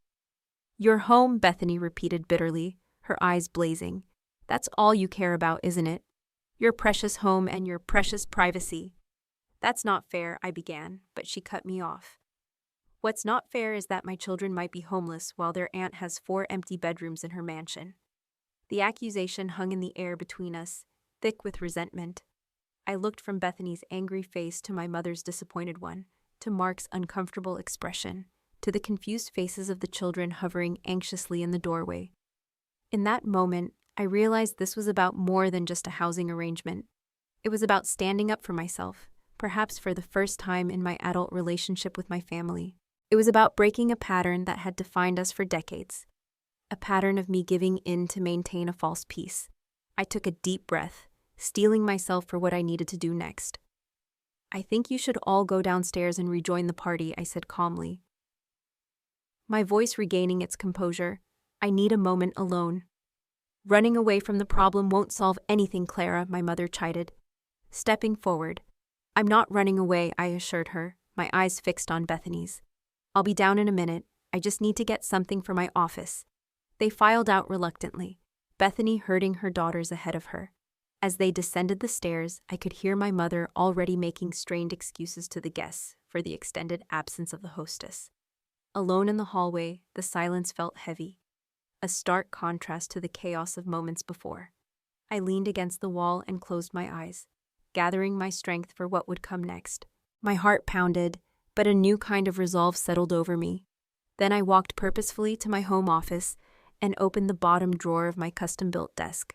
A: Your home, Bethany repeated bitterly, her eyes blazing. That's all you care about, isn't it? Your precious home and your precious privacy. That's not fair, I began, but she cut me off. What's not fair is that my children might be homeless while their aunt has 4 empty bedrooms in her mansion. The accusation hung in the air between us, thick with resentment. I looked from Bethany's angry face to my mother's disappointed one, to Mark's uncomfortable expression, to the confused faces of the children hovering anxiously in the doorway. In that moment, I realized this was about more than just a housing arrangement. It was about standing up for myself, perhaps for the first time in my adult relationship with my family. It was about breaking a pattern that had defined us for decades, a pattern of me giving in to maintain a false peace. I took a deep breath, steeling myself for what I needed to do next. I think you should all go downstairs and rejoin the party, I said calmly. My voice regaining its composure. I need a moment alone. Running away from the problem won't solve anything, Clara, my mother chided. Stepping forward. I'm not running away, I assured her, my eyes fixed on Bethany's. I'll be down in a minute. I just need to get something for my office. They filed out reluctantly, Bethany herding her daughters ahead of her. As they descended the stairs, I could hear my mother already making strained excuses to the guests for the extended absence of the hostess. Alone in the hallway, the silence felt heavy, a stark contrast to the chaos of moments before. I leaned against the wall and closed my eyes, gathering my strength for what would come next. My heart pounded, but a new kind of resolve settled over me. Then I walked purposefully to my home office and opened the bottom drawer of my custom-built desk.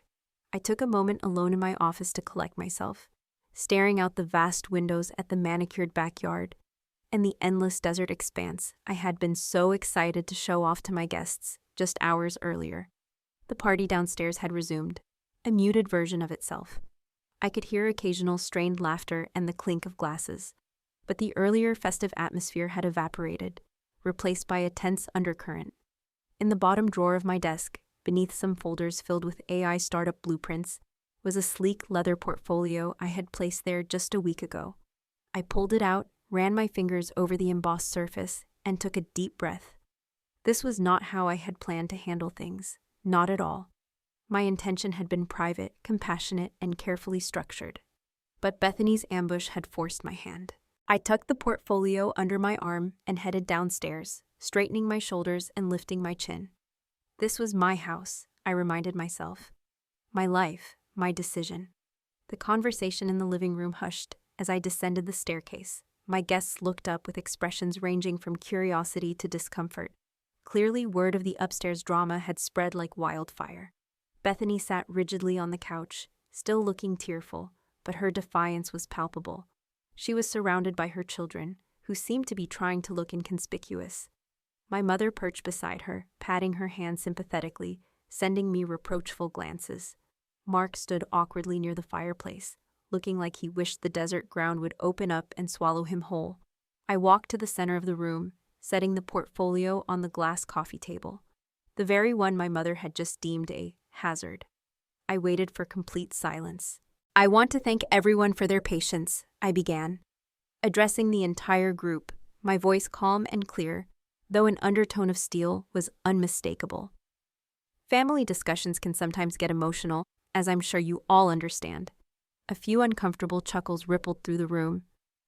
A: I took a moment alone in my office to collect myself, staring out the vast windows at the manicured backyard and the endless desert expanse I had been so excited to show off to my guests just hours earlier. The party downstairs had resumed, a muted version of itself. I could hear occasional strained laughter and the clink of glasses, but the earlier festive atmosphere had evaporated, replaced by a tense undercurrent. In the bottom drawer of my desk, beneath some folders filled with AI startup blueprints, was a sleek leather portfolio I had placed there just a week ago. I pulled it out, ran my fingers over the embossed surface, and took a deep breath. This was not how I had planned to handle things, not at all. My intention had been private, compassionate, and carefully structured. But Bethany's ambush had forced my hand. I tucked the portfolio under my arm and headed downstairs, straightening my shoulders and lifting my chin. This was my house, I reminded myself. My life, my decision. The conversation in the living room hushed as I descended the staircase. My guests looked up with expressions ranging from curiosity to discomfort. Clearly, word of the upstairs drama had spread like wildfire. Bethany sat rigidly on the couch, still looking tearful, but her defiance was palpable. She was surrounded by her children, who seemed to be trying to look inconspicuous. My mother perched beside her, patting her hand sympathetically, sending me reproachful glances. Mark stood awkwardly near the fireplace, looking like he wished the desert ground would open up and swallow him whole. I walked to the center of the room, setting the portfolio on the glass coffee table, the very one my mother had just deemed a hazard. I waited for complete silence. I want to thank everyone for their patience, I began, addressing the entire group, my voice calm and clear, though an undertone of steel was unmistakable. Family discussions can sometimes get emotional, as I'm sure you all understand. A few uncomfortable chuckles rippled through the room.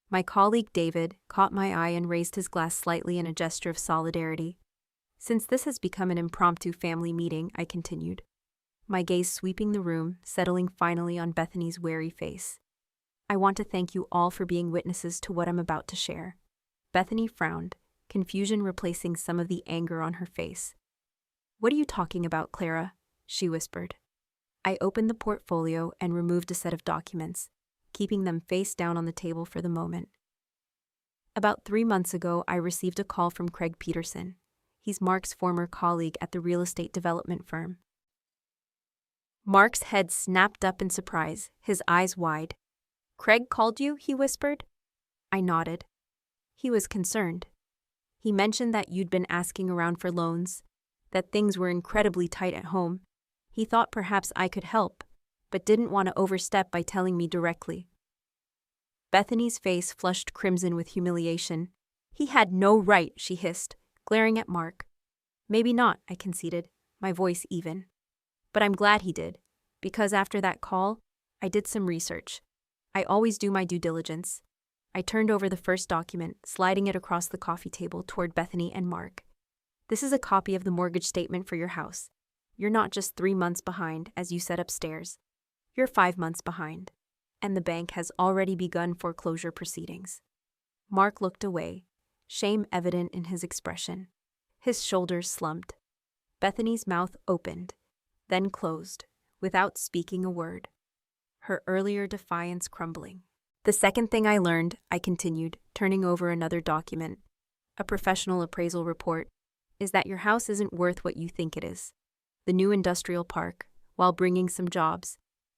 A: My colleague David caught my eye and raised his glass slightly in a gesture of solidarity. Since this has become an impromptu family meeting, I continued, my gaze sweeping the room, settling finally on Bethany's wary face. I want to thank you all for being witnesses to what I'm about to share. Bethany frowned, confusion replacing some of the anger on her face. What are you talking about, Clara? She whispered. I opened the portfolio and removed a set of documents, keeping them face down on the table for the moment. About 3 months ago, I received a call from Craig Peterson. He's Mark's former colleague at the real estate development firm. Mark's head snapped up in surprise, his eyes wide. Craig called you? He whispered. I nodded. He was concerned. He mentioned that you'd been asking around for loans, that things were incredibly tight at home. He thought perhaps I could help, but didn't want to overstep by telling me directly. Bethany's face flushed crimson with humiliation. He had no right, she hissed, glaring at Mark. Maybe not, I conceded, my voice even. But I'm glad he did, because after that call, I did some research. I always do my due diligence. I turned over the first document, sliding it across the coffee table toward Bethany and Mark. This is a copy of the mortgage statement for your house. You're not just 3 months behind, as you said upstairs. You're 5 months behind, and the bank has already begun foreclosure proceedings. Mark looked away, shame evident in his expression. His shoulders slumped. Bethany's mouth opened, then closed, without speaking a word, her earlier defiance crumbling. The second thing I learned, I continued, turning over another document, a professional appraisal report, is that your house isn't worth what you think it is. The new industrial park, while bringing some jobs,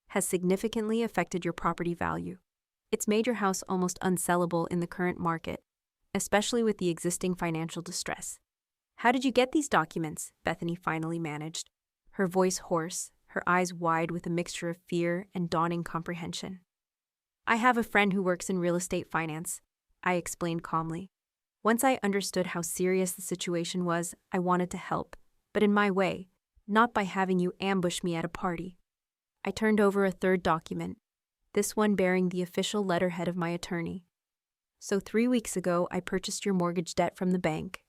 A: has significantly affected your property value. It's made your house almost unsellable in the current market, especially with the existing financial distress. How did you get these documents? Bethany finally managed, her voice hoarse, her eyes wide with a mixture of fear and dawning comprehension. I have a friend who works in real estate finance, I explained calmly. Once I understood how serious the situation was, I wanted to help, but in my way, not by having you ambush me at a party. I turned over a third document, this one bearing the official letterhead of my attorney. So 3 weeks ago, I purchased your mortgage debt from the bank.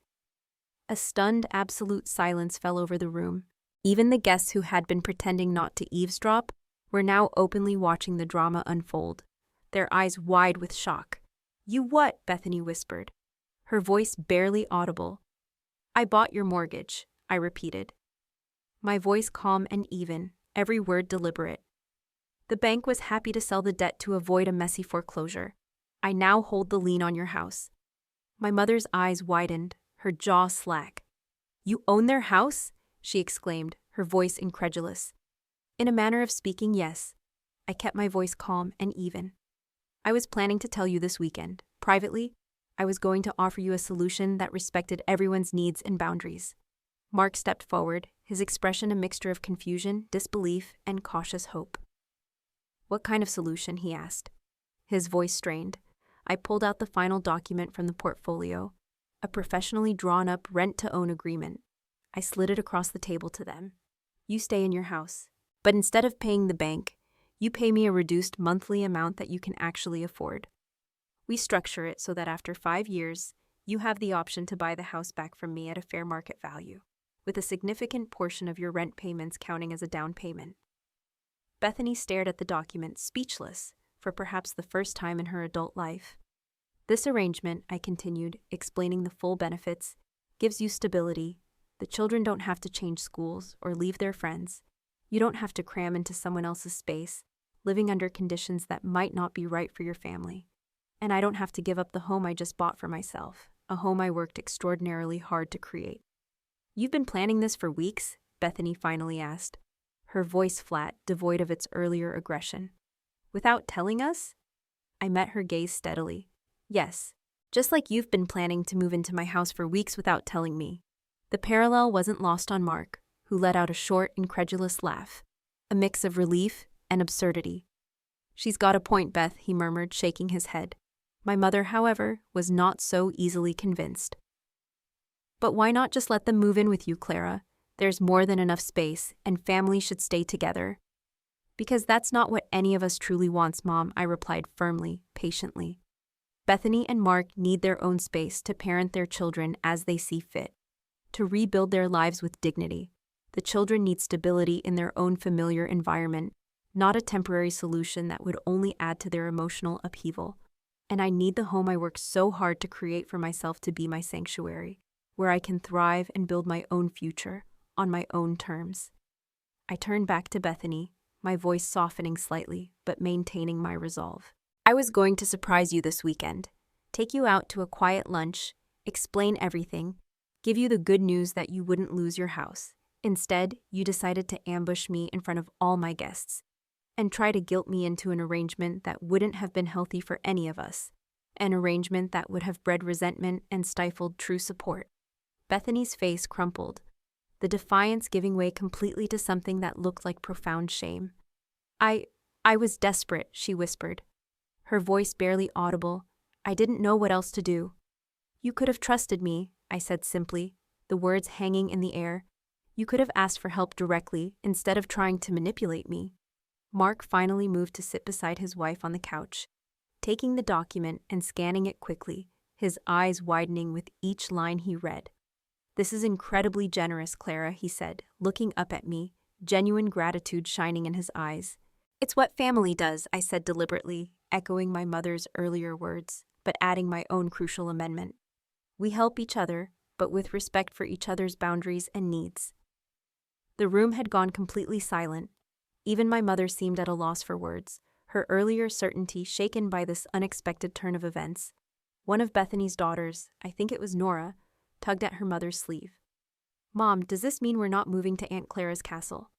A: A stunned, absolute silence fell over the room. Even the guests who had been pretending not to eavesdrop were now openly watching the drama unfold, their eyes wide with shock. You what? Bethany whispered, her voice barely audible. I bought your mortgage, I repeated. My voice calm and even, every word deliberate. The bank was happy to sell the debt to avoid a messy foreclosure. I now hold the lien on your house. My mother's eyes widened, her jaw slack. You own their house? She exclaimed, her voice incredulous. In a manner of speaking, yes. I kept my voice calm and even. I was planning to tell you this weekend. Privately, I was going to offer you a solution that respected everyone's needs and boundaries. Mark stepped forward, his expression a mixture of confusion, disbelief, and cautious hope. What kind of solution? He asked. His voice strained. I pulled out the final document from the portfolio, a professionally drawn-up rent-to-own agreement. I slid it across the table to them. You stay in your house, but instead of paying the bank, you pay me a reduced monthly amount that you can actually afford. We structure it so that after 5 years, you have the option to buy the house back from me at a fair market value, with a significant portion of your rent payments counting as a down payment. Bethany stared at the document, speechless, for perhaps the first time in her adult life. This arrangement, I continued, explaining the full benefits, gives you stability. The children don't have to change schools or leave their friends. You don't have to cram into someone else's space, living under conditions that might not be right for your family. And I don't have to give up the home I just bought for myself, a home I worked extraordinarily hard to create. You've been planning this for weeks? Bethany finally asked, her voice flat, devoid of its earlier aggression. Without telling us? I met her gaze steadily. Yes, just like you've been planning to move into my house for weeks without telling me. The parallel wasn't lost on Mark, who let out a short, incredulous laugh, a mix of relief and absurdity. She's got a point, Beth, he murmured, shaking his head. My mother, however, was not so easily convinced. But why not just let them move in with you, Clara? There's more than enough space, and families should stay together. Because that's not what any of us truly wants, Mom, I replied firmly, patiently. Bethany and Mark need their own space to parent their children as they see fit, to rebuild their lives with dignity. The children need stability in their own familiar environment, not a temporary solution that would only add to their emotional upheaval. And I need the home I worked so hard to create for myself to be my sanctuary, where I can thrive and build my own future, on my own terms. I turned back to Bethany, my voice softening slightly, but maintaining my resolve. I was going to surprise you this weekend, take you out to a quiet lunch, explain everything, give you the good news that you wouldn't lose your house. Instead, you decided to ambush me in front of all my guests and try to guilt me into an arrangement that wouldn't have been healthy for any of us, an arrangement that would have bred resentment and stifled true support. Bethany's face crumpled, the defiance giving way completely to something that looked like profound shame. I was desperate, she whispered, her voice barely audible. I didn't know what else to do. You could have trusted me, I said simply, the words hanging in the air. You could have asked for help directly instead of trying to manipulate me. Mark finally moved to sit beside his wife on the couch, taking the document and scanning it quickly, his eyes widening with each line he read. This is incredibly generous, Clara, he said, looking up at me, genuine gratitude shining in his eyes. It's what family does, I said deliberately, echoing my mother's earlier words, but adding my own crucial amendment. We help each other, but with respect for each other's boundaries and needs. The room had gone completely silent. Even my mother seemed at a loss for words, her earlier certainty shaken by this unexpected turn of events. One of Bethany's daughters, I think it was Nora, tugged at her mother's sleeve. Mom, does this mean we're not moving to Aunt Clara's castle?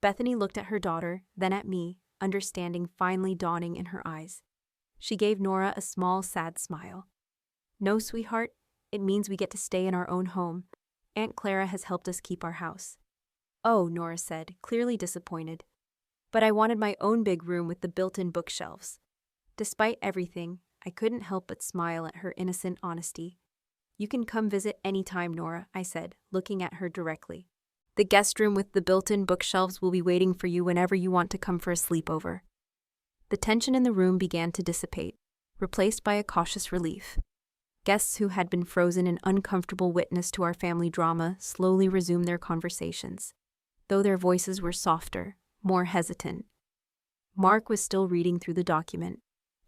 A: Bethany looked at her daughter, then at me, understanding finally dawning in her eyes. She gave Nora a small, sad smile. No, sweetheart, it means we get to stay in our own home. Aunt Clara has helped us keep our house. Oh, Nora said, clearly disappointed. But I wanted my own big room with the built-in bookshelves. Despite everything, I couldn't help but smile at her innocent honesty. You can come visit any time, Nora, I said, looking at her directly. The guest room with the built-in bookshelves will be waiting for you whenever you want to come for a sleepover. The tension in the room began to dissipate, replaced by a cautious relief. Guests who had been frozen in uncomfortable witness to our family drama slowly resumed their conversations, though their voices were softer, more hesitant. Mark was still reading through the document,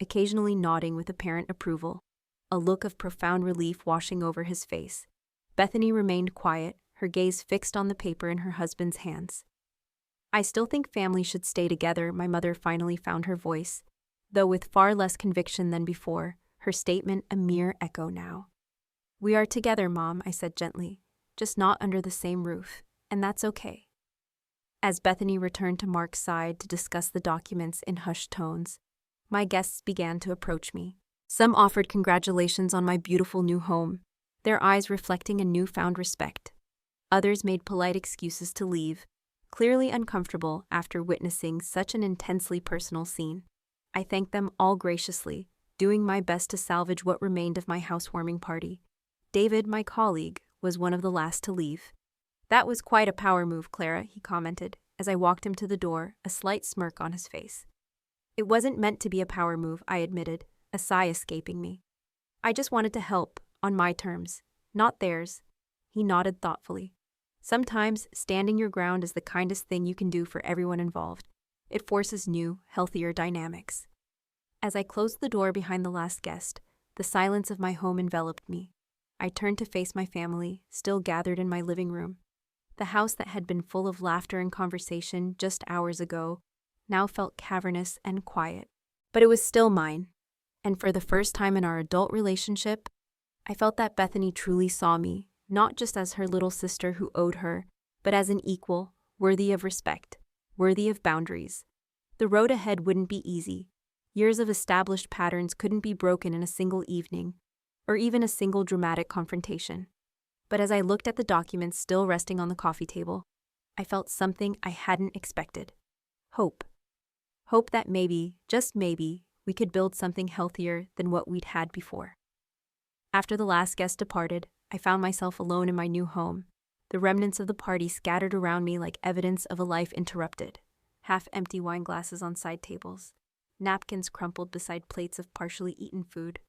A: occasionally nodding with apparent approval, a look of profound relief washing over his face. Bethany remained quiet, her gaze fixed on the paper in her husband's hands. I still think family should stay together, my mother finally found her voice, though with far less conviction than before, her statement a mere echo now. We are together, Mom, I said gently, just not under the same roof, and that's okay. As Bethany returned to Mark's side to discuss the documents in hushed tones, my guests began to approach me. Some offered congratulations on my beautiful new home, their eyes reflecting a newfound respect. Others made polite excuses to leave, clearly uncomfortable after witnessing such an intensely personal scene. I thanked them all graciously, doing my best to salvage what remained of my housewarming party. David, my colleague, was one of the last to leave. That was quite a power move, Clara, he commented, as I walked him to the door, a slight smirk on his face. It wasn't meant to be a power move, I admitted, a sigh escaping me. I just wanted to help, on my terms, not theirs. He nodded thoughtfully. Sometimes, standing your ground is the kindest thing you can do for everyone involved. It forces new, healthier dynamics. As I closed the door behind the last guest, the silence of my home enveloped me. I turned to face my family, still gathered in my living room. The house that had been full of laughter and conversation just hours ago now felt cavernous and quiet. But it was still mine, and for the first time in our adult relationship, I felt that Bethany truly saw me, not just as her little sister who owed her, but as an equal, worthy of respect, worthy of boundaries. The road ahead wouldn't be easy. Years of established patterns couldn't be broken in a single evening, or even a single dramatic confrontation. But as I looked at the documents still resting on the coffee table, I felt something I hadn't expected. Hope. Hope that maybe, just maybe, we could build something healthier than what we'd had before. After the last guest departed, I found myself alone in my new home, the remnants of the party scattered around me like evidence of a life interrupted. Half-empty wine glasses on side tables, napkins crumpled beside plates of partially eaten food,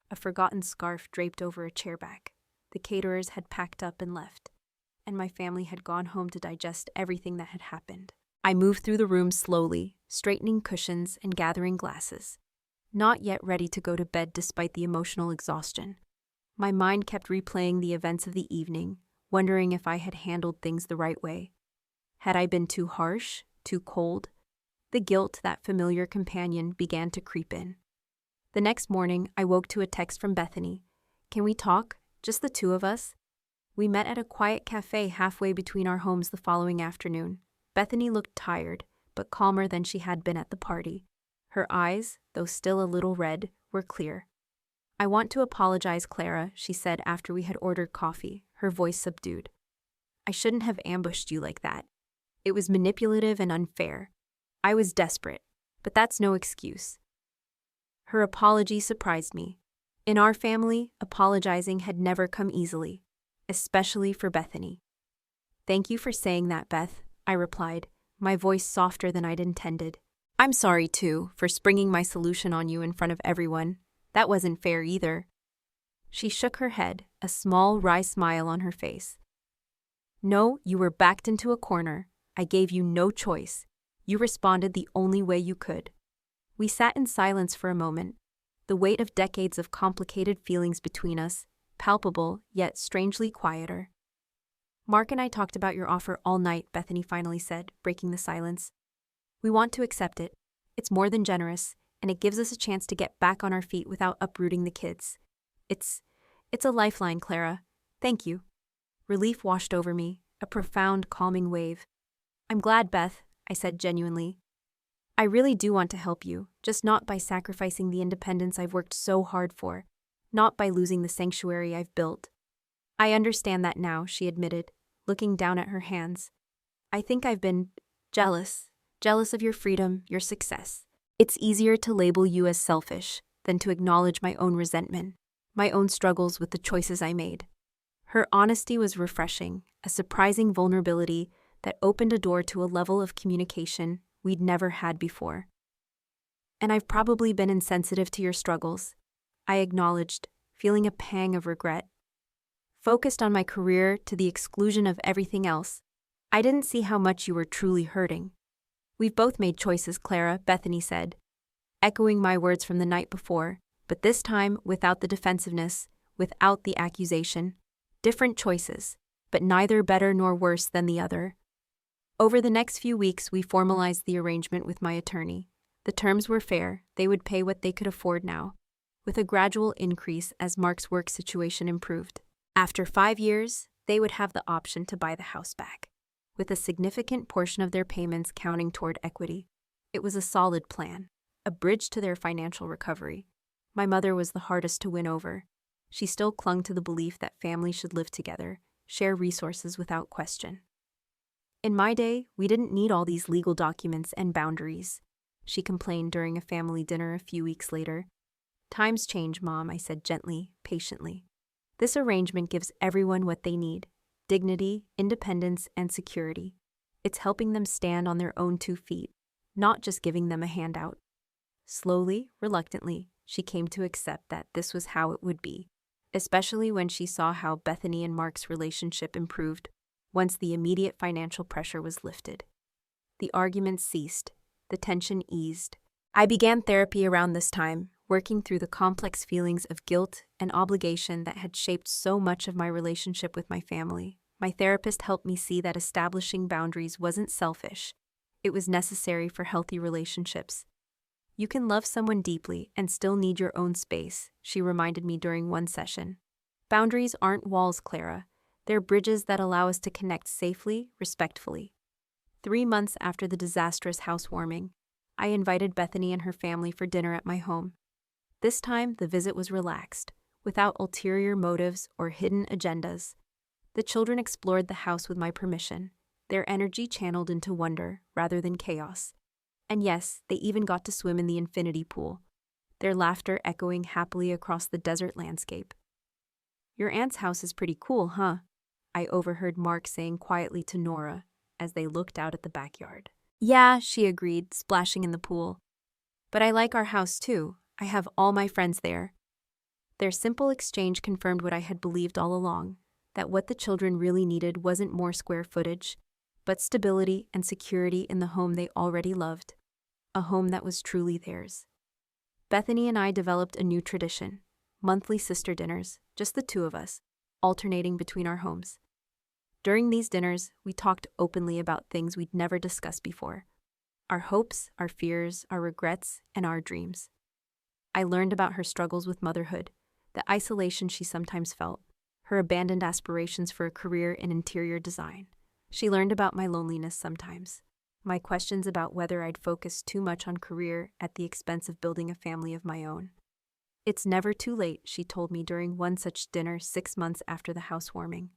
A: a forgotten scarf draped over a chair back. The caterers had packed up and left, and my family had gone home to digest everything that had happened. I moved through the room slowly, straightening cushions and gathering glasses, not yet ready to go to bed despite the emotional exhaustion. My mind kept replaying the events of the evening, wondering if I had handled things the right way. Had I been too harsh, too cold? The guilt, that familiar companion, began to creep in. The next morning, I woke to a text from Bethany. Can we talk? Just the two of us? We met at a quiet cafe halfway between our homes the following afternoon. Bethany looked tired, but calmer than she had been at the party. Her eyes, though still a little red, were clear. I want to apologize, Clara, she said after we had ordered coffee, her voice subdued. I shouldn't have ambushed you like that. It was manipulative and unfair. I was desperate, but that's no excuse. Her apology surprised me. In our family, apologizing had never come easily, especially for Bethany. Thank you for saying that, Beth, I replied, my voice softer than I'd intended. I'm sorry, too, for springing my solution on you in front of everyone. That wasn't fair either. She shook her head, a small, wry smile on her face. No, you were backed into a corner. I gave you no choice. You responded the only way you could. We sat in silence for a moment, the weight of decades of complicated feelings between us, palpable yet strangely quieter. Mark and I talked about your offer all night, Bethany finally said, breaking the silence. We want to accept it. It's more than generous, and it gives us a chance to get back on our feet without uprooting the kids. It's a lifeline, Clara. Thank you. Relief washed over me, a profound, calming wave. I'm glad, Beth, I said genuinely. I really do want to help you, just not by sacrificing the independence I've worked so hard for, not by losing the sanctuary I've built. I understand that now, she admitted, looking down at her hands. I think I've been jealous. Jealous of your freedom, your success. It's easier to label you as selfish than to acknowledge my own resentment, my own struggles with the choices I made. Her honesty was refreshing, a surprising vulnerability that opened a door to a level of communication we'd never had before. And I've probably been insensitive to your struggles, I acknowledged, feeling a pang of regret. Focused on my career to the exclusion of everything else, I didn't see how much you were truly hurting. We've both made choices, Clara, Bethany said, echoing my words from the night before, but this time without the defensiveness, without the accusation. Different choices, but neither better nor worse than the other. Over the next few weeks, we formalized the arrangement with my attorney. The terms were fair. They would pay what they could afford now, with a gradual increase as Mark's work situation improved. After 5 years, they would have the option to buy the house back, with a significant portion of their payments counting toward equity. It was a solid plan, a bridge to their financial recovery. My mother was the hardest to win over. She still clung to the belief that families should live together, share resources without question. In my day, we didn't need all these legal documents and boundaries, she complained during a family dinner a few weeks later. Times change, Mom, I said gently, patiently. This arrangement gives everyone what they need: dignity, independence, and security. It's helping them stand on their own 2 feet, not just giving them a handout. Slowly, reluctantly, she came to accept that this was how it would be, especially when she saw how Bethany and Mark's relationship improved once the immediate financial pressure was lifted. The arguments ceased, the tension eased. I began therapy around this time, working through the complex feelings of guilt and obligation that had shaped so much of my relationship with my family. My therapist helped me see that establishing boundaries wasn't selfish. It was necessary for healthy relationships. You can love someone deeply and still need your own space, she reminded me during one session. Boundaries aren't walls, Clara. They're bridges that allow us to connect safely, respectfully. 3 months after the disastrous housewarming, I invited Bethany and her family for dinner at my home. This time, the visit was relaxed, without ulterior motives or hidden agendas. The children explored the house with my permission, their energy channeled into wonder rather than chaos. And yes, they even got to swim in the infinity pool, their laughter echoing happily across the desert landscape. Your aunt's house is pretty cool, huh? I overheard Mark saying quietly to Nora as they looked out at the backyard. Yeah, she agreed, splashing in the pool. But I like our house too. I have all my friends there. Their simple exchange confirmed what I had believed all along, that what the children really needed wasn't more square footage, but stability and security in the home they already loved, a home that was truly theirs. Bethany and I developed a new tradition: monthly sister dinners, just the 2 of us, alternating between our homes. During these dinners, we talked openly about things we'd never discussed before: our hopes, our fears, our regrets, and our dreams. I learned about her struggles with motherhood, the isolation she sometimes felt, her abandoned aspirations for a career in interior design. She learned about my loneliness sometimes, my questions about whether I'd focused too much on career at the expense of building a family of my own. It's never too late, she told me during one such dinner 6 months after the housewarming,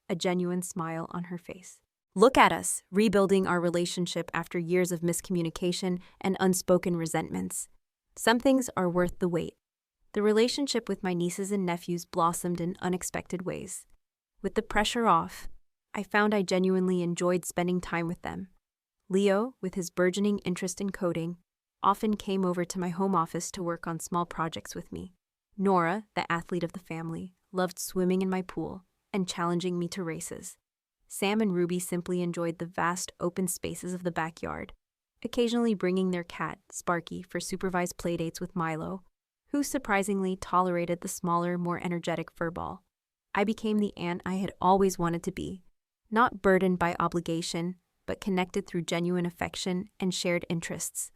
A: a genuine smile on her face. Look at us, rebuilding our relationship after years of miscommunication and unspoken resentments. Some things are worth the wait. The relationship with my nieces and nephews blossomed in unexpected ways. With the pressure off, I found I genuinely enjoyed spending time with them. Leo, with his burgeoning interest in coding, often came over to my home office to work on small projects with me. Nora, the athlete of the family, loved swimming in my pool and challenging me to races. Sam and Ruby simply enjoyed the vast open spaces of the backyard, occasionally bringing their cat, Sparky, for supervised playdates with Milo, who surprisingly tolerated the smaller, more energetic furball. I became the aunt I had always wanted to be, not burdened by obligation, but connected through genuine affection and shared interests.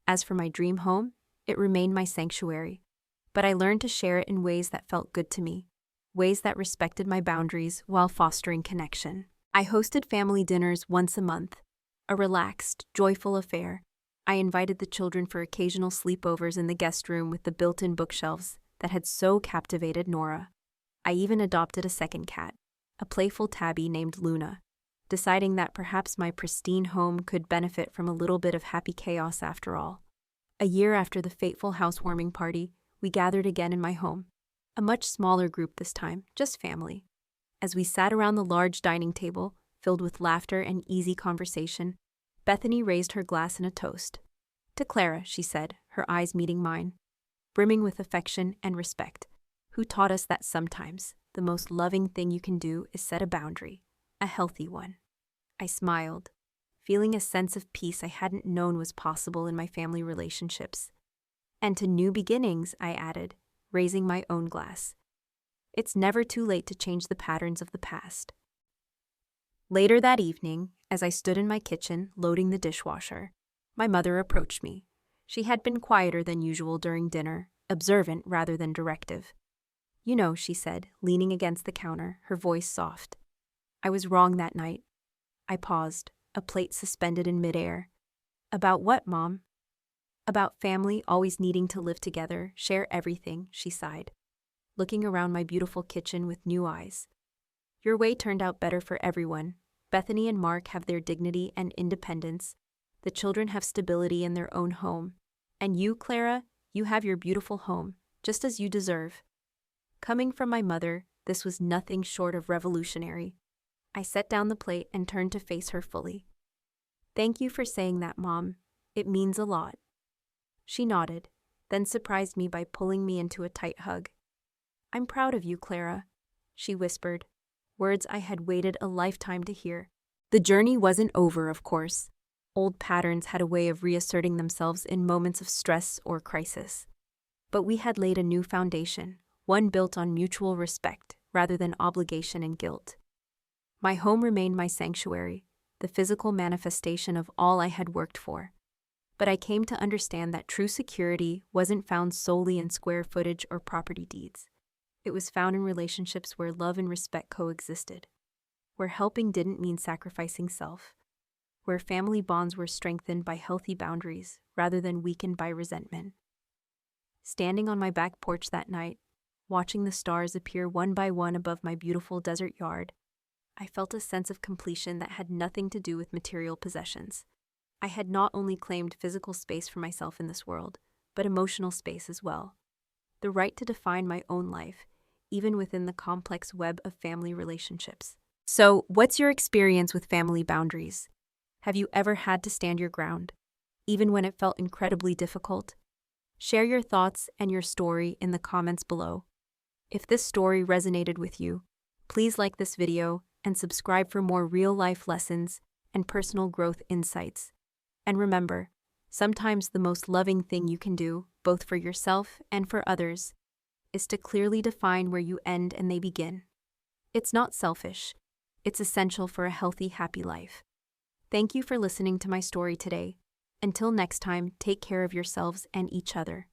A: As for my dream home, it remained my sanctuary, but I learned to share it in ways that felt good to me, ways that respected my boundaries while fostering connection. I hosted family dinners once a month, a relaxed, joyful affair. I invited the children for occasional sleepovers in the guest room with the built-in bookshelves that had so captivated Nora. I even adopted a second cat, a playful tabby named Luna. deciding that perhaps my pristine home could benefit from a little bit of happy chaos after all. A year after the fateful housewarming party, we gathered again in my home. A much smaller group this time, just family. As we sat around the large dining table, filled with laughter and easy conversation, Bethany raised her glass in a toast. "To Clara," she said, her eyes meeting mine, brimming with affection and respect, who taught us that sometimes the most loving thing you can do is set a boundary, a healthy one. I smiled, feeling a sense of peace I hadn't known was possible in my family relationships. "And to new beginnings," I added, raising my own glass. It's never too late to change the patterns of the past. Later that evening, as I stood in my kitchen loading the dishwasher, my mother approached me. She had been quieter than usual during dinner, observant rather than directive. "You know," she said, leaning against the counter, her voice soft. "I was wrong that night." I paused, a plate suspended in midair. "About what, Mom?" "About family always needing to live together, share everything," she sighed, looking around my beautiful kitchen with new eyes. "Your way turned out better for everyone. Bethany and Mark have their dignity and independence. The children have stability in their own home. And you, Clara, you have your beautiful home, just as you deserve." Coming from my mother, this was nothing short of revolutionary. I set down the plate and turned to face her fully. "Thank you for saying that, Mom. It means a lot." She nodded, then surprised me by pulling me into a tight hug. "I'm proud of you, Clara," she whispered, words I had waited a lifetime to hear. The journey wasn't over, of course. Old patterns had a way of reasserting themselves in moments of stress or crisis. But we had laid a new foundation, one built on mutual respect rather than obligation and guilt. My home remained my sanctuary, the physical manifestation of all I had worked for. But I came to understand that true security wasn't found solely in square footage or property deeds. It was found in relationships where love and respect coexisted, where helping didn't mean sacrificing self, where family bonds were strengthened by healthy boundaries rather than weakened by resentment. Standing on my back porch that night, watching the stars appear one by one above my beautiful desert yard, I felt a sense of completion that had nothing to do with material possessions. I had not only claimed physical space for myself in this world, but emotional space as well. The right to define my own life, even within the complex web of family relationships. So, what's your experience with family boundaries? Have you ever had to stand your ground, even when it felt incredibly difficult? Share your thoughts and your story in the comments below. If this story resonated with you, please like this video and subscribe for more real-life lessons and personal growth insights. And remember, sometimes the most loving thing you can do, both for yourself and for others, is to clearly define where you end and they begin. It's not selfish. It's essential for a healthy, happy life. Thank you for listening to my story today. Until next time, take care of yourselves and each other.